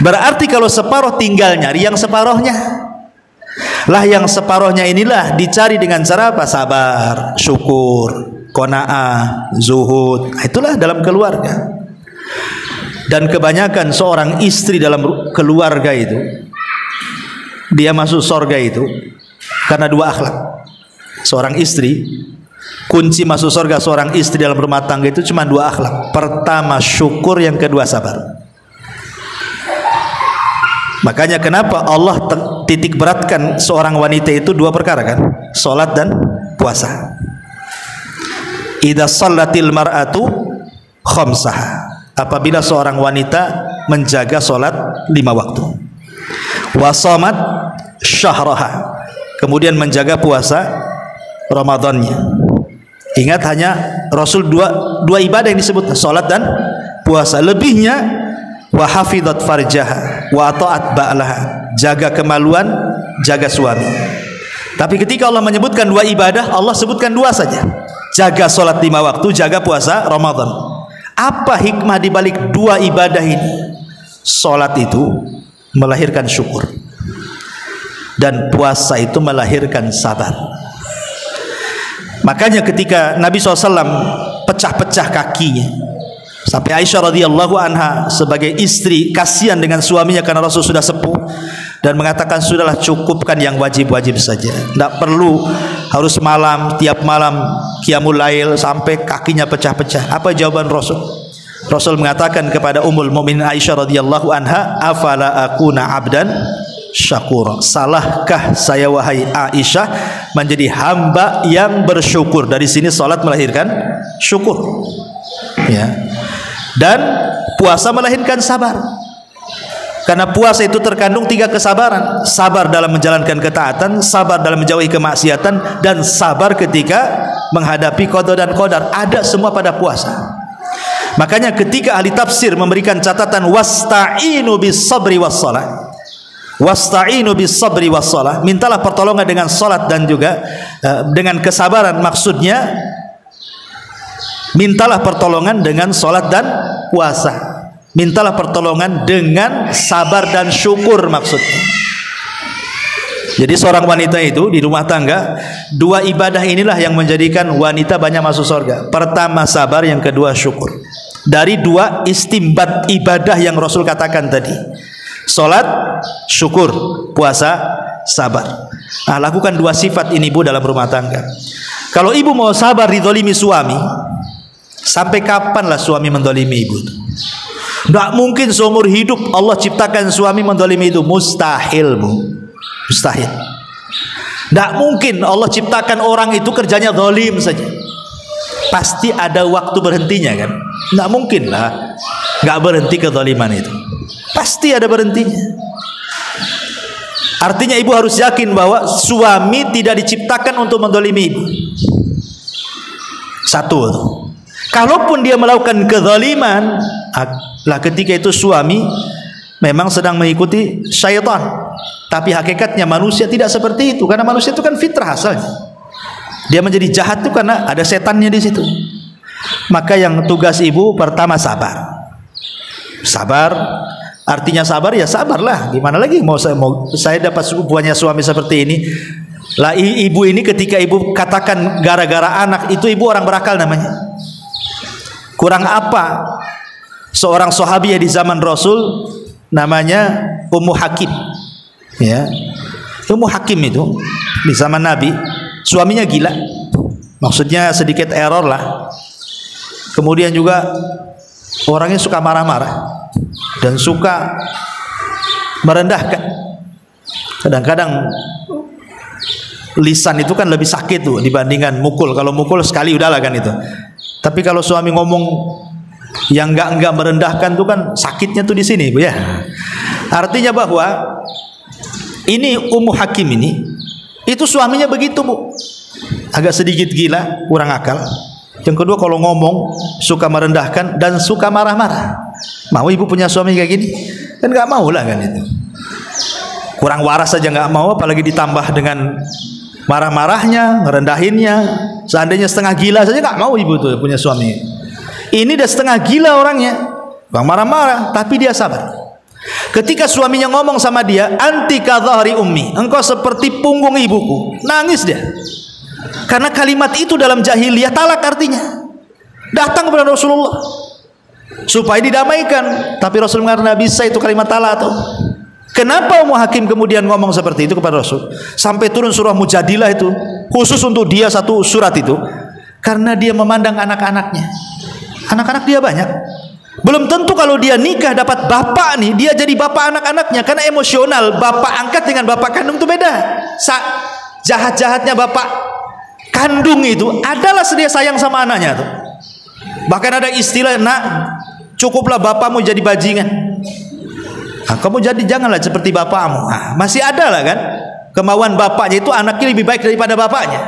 S1: Berarti kalau separuh tinggal nyari yang separuhnya. Lah yang separuhnya inilah dicari dengan cara apa? Sabar, syukur, qanaah, zuhud. Itulah dalam keluarga. Dan kebanyakan seorang istri dalam keluarga itu, dia masuk surga itu karena dua akhlak. Seorang istri, kunci masuk surga seorang istri dalam rumah tangga itu cuma dua akhlak. Pertama syukur, yang kedua sabar. Makanya kenapa Allah titik beratkan seorang wanita itu dua perkara kan? Salat dan puasa. Idza shallatil mar'atu khamsaha. Apabila seorang wanita menjaga salat 5 waktu. Wa shamat syahraha. Kemudian menjaga puasa Ramadannya. Ingat hanya Rasul dua ibadah yang disebut, salat dan puasa. Lebihnya wa hafizat farjaha wa ta'at ba'laha. Jaga kemaluan, jaga suami. Tapi ketika Allah menyebutkan dua ibadah, Allah sebutkan dua saja. Jaga salat 5 waktu, jaga puasa Ramadan. Apa hikmah di balik dua ibadah ini? Salat itu melahirkan syukur, dan puasa itu melahirkan sabar. Makanya ketika Nabi SAW pecah-pecah kakinya, sampai Aisyah radhiyallahu anha sebagai istri kasihan dengan suaminya karena Rasul sudah sepuh, dan mengatakan sudahlah, cukupkan yang wajib-wajib saja, tidak perlu harus tiap malam qiyamul lail sampai kakinya pecah-pecah. Apa jawaban Rasul? Rasul mengatakan kepada Ummul Mukminin Aisyah radhiyallahu anha, afala akuna abdan syakura. Salahkah saya wahai Aisyah menjadi hamba yang bersyukur? Dari sini salat melahirkan syukur, ya. Dan puasa melahirkan sabar. Karena puasa itu terkandung 3 kesabaran. Sabar dalam menjalankan ketaatan, sabar dalam menjauhi kemaksiatan, dan sabar ketika menghadapi qada dan qadar. Ada semua pada puasa. Makanya ketika ahli tafsir memberikan catatan wasta'inu bis sabri was shalah, wasta'inu bis sabri was shalah, mintalah pertolongan dengan salat dan juga dengan kesabaran, maksudnya mintalah pertolongan dengan salat dan puasa. Mintalah pertolongan dengan sabar dan syukur maksudnya. Jadi seorang wanita itu di rumah tangga, 2 ibadah inilah yang menjadikan wanita banyak masuk surga. Pertama sabar, yang kedua syukur. Dari 2 istimbat ibadah yang Rasul katakan tadi. Salat, syukur, puasa, sabar. Nah, lakukan 2 sifat ini Bu dalam rumah tangga. Kalau ibu mau sabar dizalimi suami, sampai kapanlah suami mendolimi ibu? Tidak mungkin seumur hidup Allah ciptakan suami mendolimi itu. Mustahil Bu, mustahil. Tidak mungkin Allah ciptakan orang itu kerjanya zalim saja. Pasti ada waktu berhentinya kan. Tidak mungkin lah nggak berhenti kezaliman itu. Pasti ada berhentinya. Artinya ibu harus yakin bahwa suami tidak diciptakan untuk mendolimi ibu. Satu, kalaupun dia melakukan kezaliman, lah ketika itu suami memang sedang mengikuti syaitan. Tapi hakikatnya manusia tidak seperti itu, karena manusia itu kan fitrah asalnya. Dia menjadi jahat itu karena ada setannya di situ. Maka yang tugas ibu pertama sabar. Sabar, artinya sabar ya sabarlah. Gimana lagi mau saya dapat punya suami seperti ini. Lah ibu ini ketika ibu katakan gara-gara anak itu, ibu orang berakal namanya. Kurang apa seorang sahabiah di zaman Rasul namanya Ummu Hakim, ya. Ummu Hakim itu di zaman Nabi suaminya gila, maksudnya sedikit error lah. Kemudian juga orangnya suka marah-marah dan suka merendahkan. Kadang-kadang lisan itu kan lebih sakit tuh dibandingkan mukul. Kalau mukul sekali udahlah kan itu. Tapi kalau suami ngomong yang enggak merendahkan tuh kan sakitnya tuh di sini, Bu ya. Artinya bahwa ini Ummu Hakim ini itu suaminya begitu, Bu. Agak sedikit gila, kurang akal. Yang kedua kalau ngomong suka merendahkan dan suka marah-marah. Mau ibu punya suami kayak gini? Kan enggak mau lah kan itu. Kurang waras saja enggak mau, apalagi ditambah dengan marah-marahnya, ngerendahinnya. Seandainya setengah gila saja enggak mau ibu tuh punya suami. Ini udah setengah gila orangnya, bang marah-marah, tapi dia sabar. Ketika suaminya ngomong sama dia, anti kadhahri ummi, engkau seperti punggung ibuku, nangis dia. Karena kalimat itu dalam jahiliyah talak artinya. Datang kepada Rasulullah supaya didamaikan, tapi Rasul mengatakan bisa itu kalimat talak tuh. Kenapa Ummu Hakim kemudian ngomong seperti itu kepada Rasul? Sampai turun surah Mujadilah itu, khusus untuk dia satu surat itu, karena dia memandang anak-anaknya. Anak-anak dia banyak. Belum tentu kalau dia nikah dapat bapak nih, dia jadi bapak anak-anaknya. Karena emosional, bapak angkat dengan bapak kandung itu beda. Jahat-jahatnya bapak kandung itu adalah sedia sayang sama anaknya tuh. Bahkan ada istilah, nak cukuplah bapakmu jadi bajingan. Nah, kamu jadi janganlah seperti bapakmu. Nah, masih ada lah kan kemauan bapaknya itu anaknya lebih baik daripada bapaknya.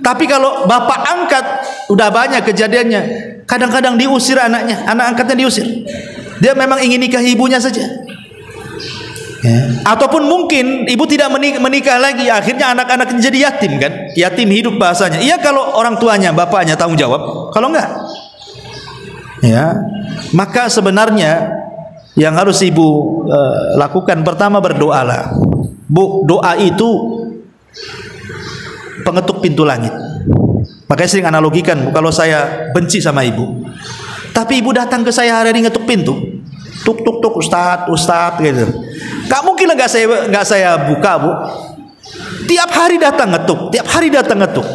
S1: Tapi kalau bapak angkat udah banyak kejadiannya. Kadang-kadang diusir anaknya, anak angkatnya diusir. Dia memang ingin nikah ibunya saja. Ya. Ataupun mungkin ibu tidak menikah lagi, akhirnya anak-anaknya jadi yatim kan? Yatim hidup bahasanya. Iya kalau orang tuanya, bapaknya tanggung jawab. Kalau enggak, ya. Maka sebenarnya yang harus ibu lakukan pertama berdoalah. Bu, doa itu pengetuk pintu langit. Makanya sering analogikan, kalau saya benci sama ibu, tapi ibu datang ke saya hari ini ngetuk pintu, tuk tuk tuk, ustad gitu, gak mungkin lah nggak saya buka, Bu. Tiap hari datang ngetuk,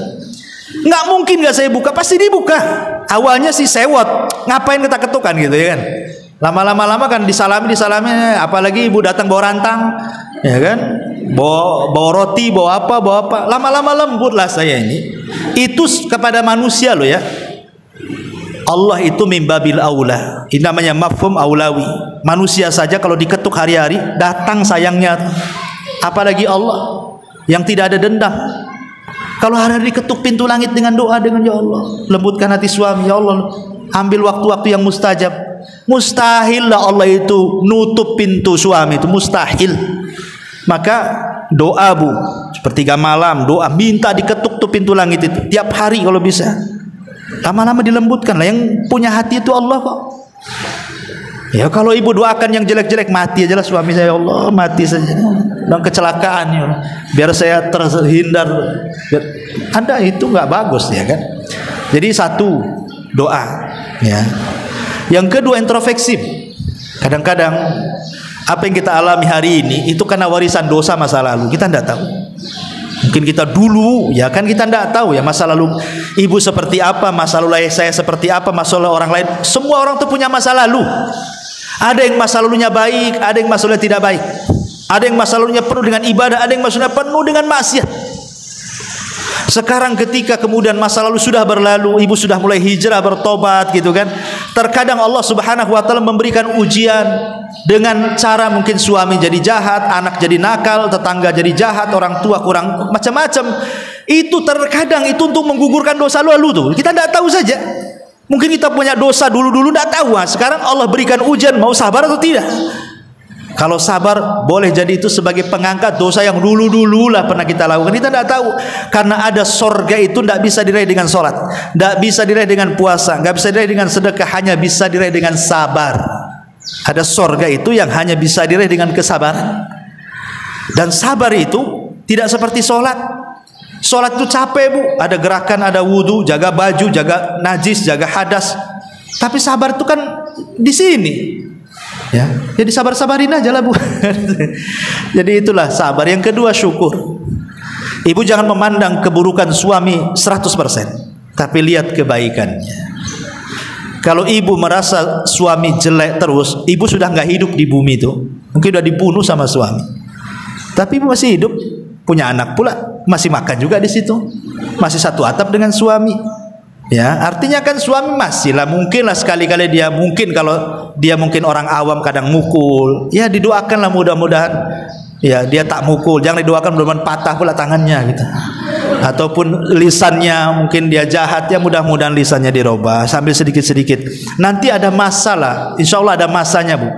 S1: nggak mungkin nggak saya buka, pasti dibuka. Awalnya sih sewot, ngapain kita ketukan gitu ya kan? Lama-lama kan disalami, apalagi ibu datang bawa rantang, ya kan? Bawa roti, bawa apa, lama-lama lembut lah saya ini. Itu kepada manusia loh ya. Allah itu mimbabil aula. Ini namanya mafhum aulawi. Manusia saja kalau diketuk hari-hari datang sayangnya, apalagi Allah yang tidak ada dendam. Kalau hari-hari diketuk pintu langit dengan doa, dengan ya Allah lembutkan hati suami, ya Allah ambil waktu-waktu yang mustajab. Mustahil lah Allah itu nutup pintu suami, itu mustahil. Maka doa bu, sepertiga malam doa, minta diketuk tuh pintu langit itu tiap hari kalau bisa. Lama-lama dilembutkan lah. Yang punya hati itu Allah kok. Ya kalau ibu doakan yang jelek-jelek, mati aja lah suami saya, ya Allah mati saja dan kecelakaan ya, biar saya terhindar. Anda itu nggak bagus ya kan. Jadi satu doa ya. Yang kedua introspeksi. Kadang-kadang apa yang kita alami hari ini itu karena warisan dosa masa lalu, kita tidak tahu. Mungkin kita dulu ya kan, kita tidak tahu ya masa lalu ibu seperti apa, masa lalu saya seperti apa, masa lalu orang lain. Semua orang tuh punya masa lalu. Ada yang masa lalunya baik, ada yang masa lalunya tidak baik. Ada yang masa lalunya penuh dengan ibadah, ada yang masa lalunya penuh dengan maksiat. Sekarang ketika kemudian masa lalu sudah berlalu, ibu sudah mulai hijrah, bertobat gitu kan. Terkadang Allah Subhanahu wa taala memberikan ujian dengan cara mungkin suami jadi jahat, anak jadi nakal, tetangga jadi jahat, orang tua kurang macam-macam. Itu terkadang itu untuk menggugurkan dosa lalu tuh. Kita tidak tahu saja. Mungkin kita punya dosa dulu-dulu tidak tahu. Sekarang Allah berikan ujian, mau sabar atau tidak? Kalau sabar boleh jadi itu sebagai pengangkat dosa yang dulu-dulu lah pernah kita lakukan. Kita tidak tahu. Karena ada sorga itu tidak bisa diraih dengan sholat, tidak bisa diraih dengan puasa, tidak bisa diraih dengan sedekah, hanya bisa diraih dengan sabar. Ada sorga itu yang hanya bisa diraih dengan kesabaran. Dan sabar itu tidak seperti sholat. Sholat itu capek bu, ada gerakan, ada wudhu, jaga baju, jaga najis, jaga hadas. Tapi sabar itu kan di sini. Ya, jadi sabar-sabarin aja lah bu. Jadi itulah sabar. Yang kedua syukur. Ibu jangan memandang keburukan suami 100%, tapi lihat kebaikannya. Kalau ibu merasa suami jelek terus, ibu sudah nggak hidup di bumi itu. Mungkin sudah dibunuh sama suami. Tapi ibu masih hidup, punya anak pula, masih makan juga di situ, masih satu atap dengan suami. Ya, artinya kan suami masih lah, mungkin lah sekali-kali dia mungkin, kalau dia mungkin orang awam kadang mukul, ya didoakanlah mudah-mudahan ya dia tak mukul, jangan didoakan mudah-mudahan patah pula tangannya gitu. Ataupun lisannya mungkin dia jahat, ya mudah-mudahan lisannya dirubah sambil sedikit-sedikit. Nanti ada masalah, insya Allah ada masanya bu.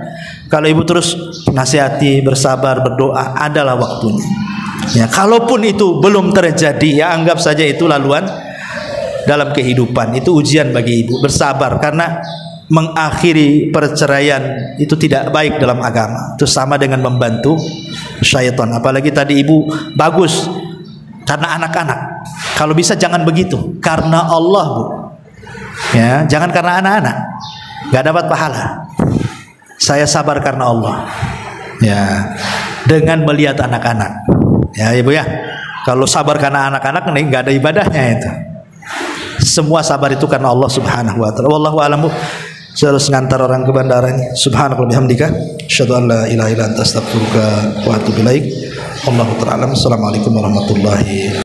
S1: Kalau ibu terus nasihati, bersabar, berdoa, adalah waktunya. Ya, kalaupun itu belum terjadi, ya anggap saja itu laluan dalam kehidupan. Itu ujian bagi ibu. Bersabar, karena mengakhiri perceraian itu tidak baik dalam agama. Itu sama dengan membantu syaitan. Apalagi tadi ibu bagus karena anak-anak. Kalau bisa jangan begitu, karena Allah bu. Ya, jangan karena anak-anak, nggak dapat pahala. Saya sabar karena Allah. Ya, dengan melihat anak-anak. Ya ibu ya. Kalau sabar karena anak-anak nih nggak ada ibadahnya itu. Semua sabar itu karena Allah Subhanahu wa taala. Wallahu a'lam. Saya harus ngantar orang ke bandaranya. Subhanallah bihamdika, asyhadu an la ilaha illa anta astaghfiruka wa atubu ilaik. Wallahu ta'ala. Assalamualaikum warahmatullahi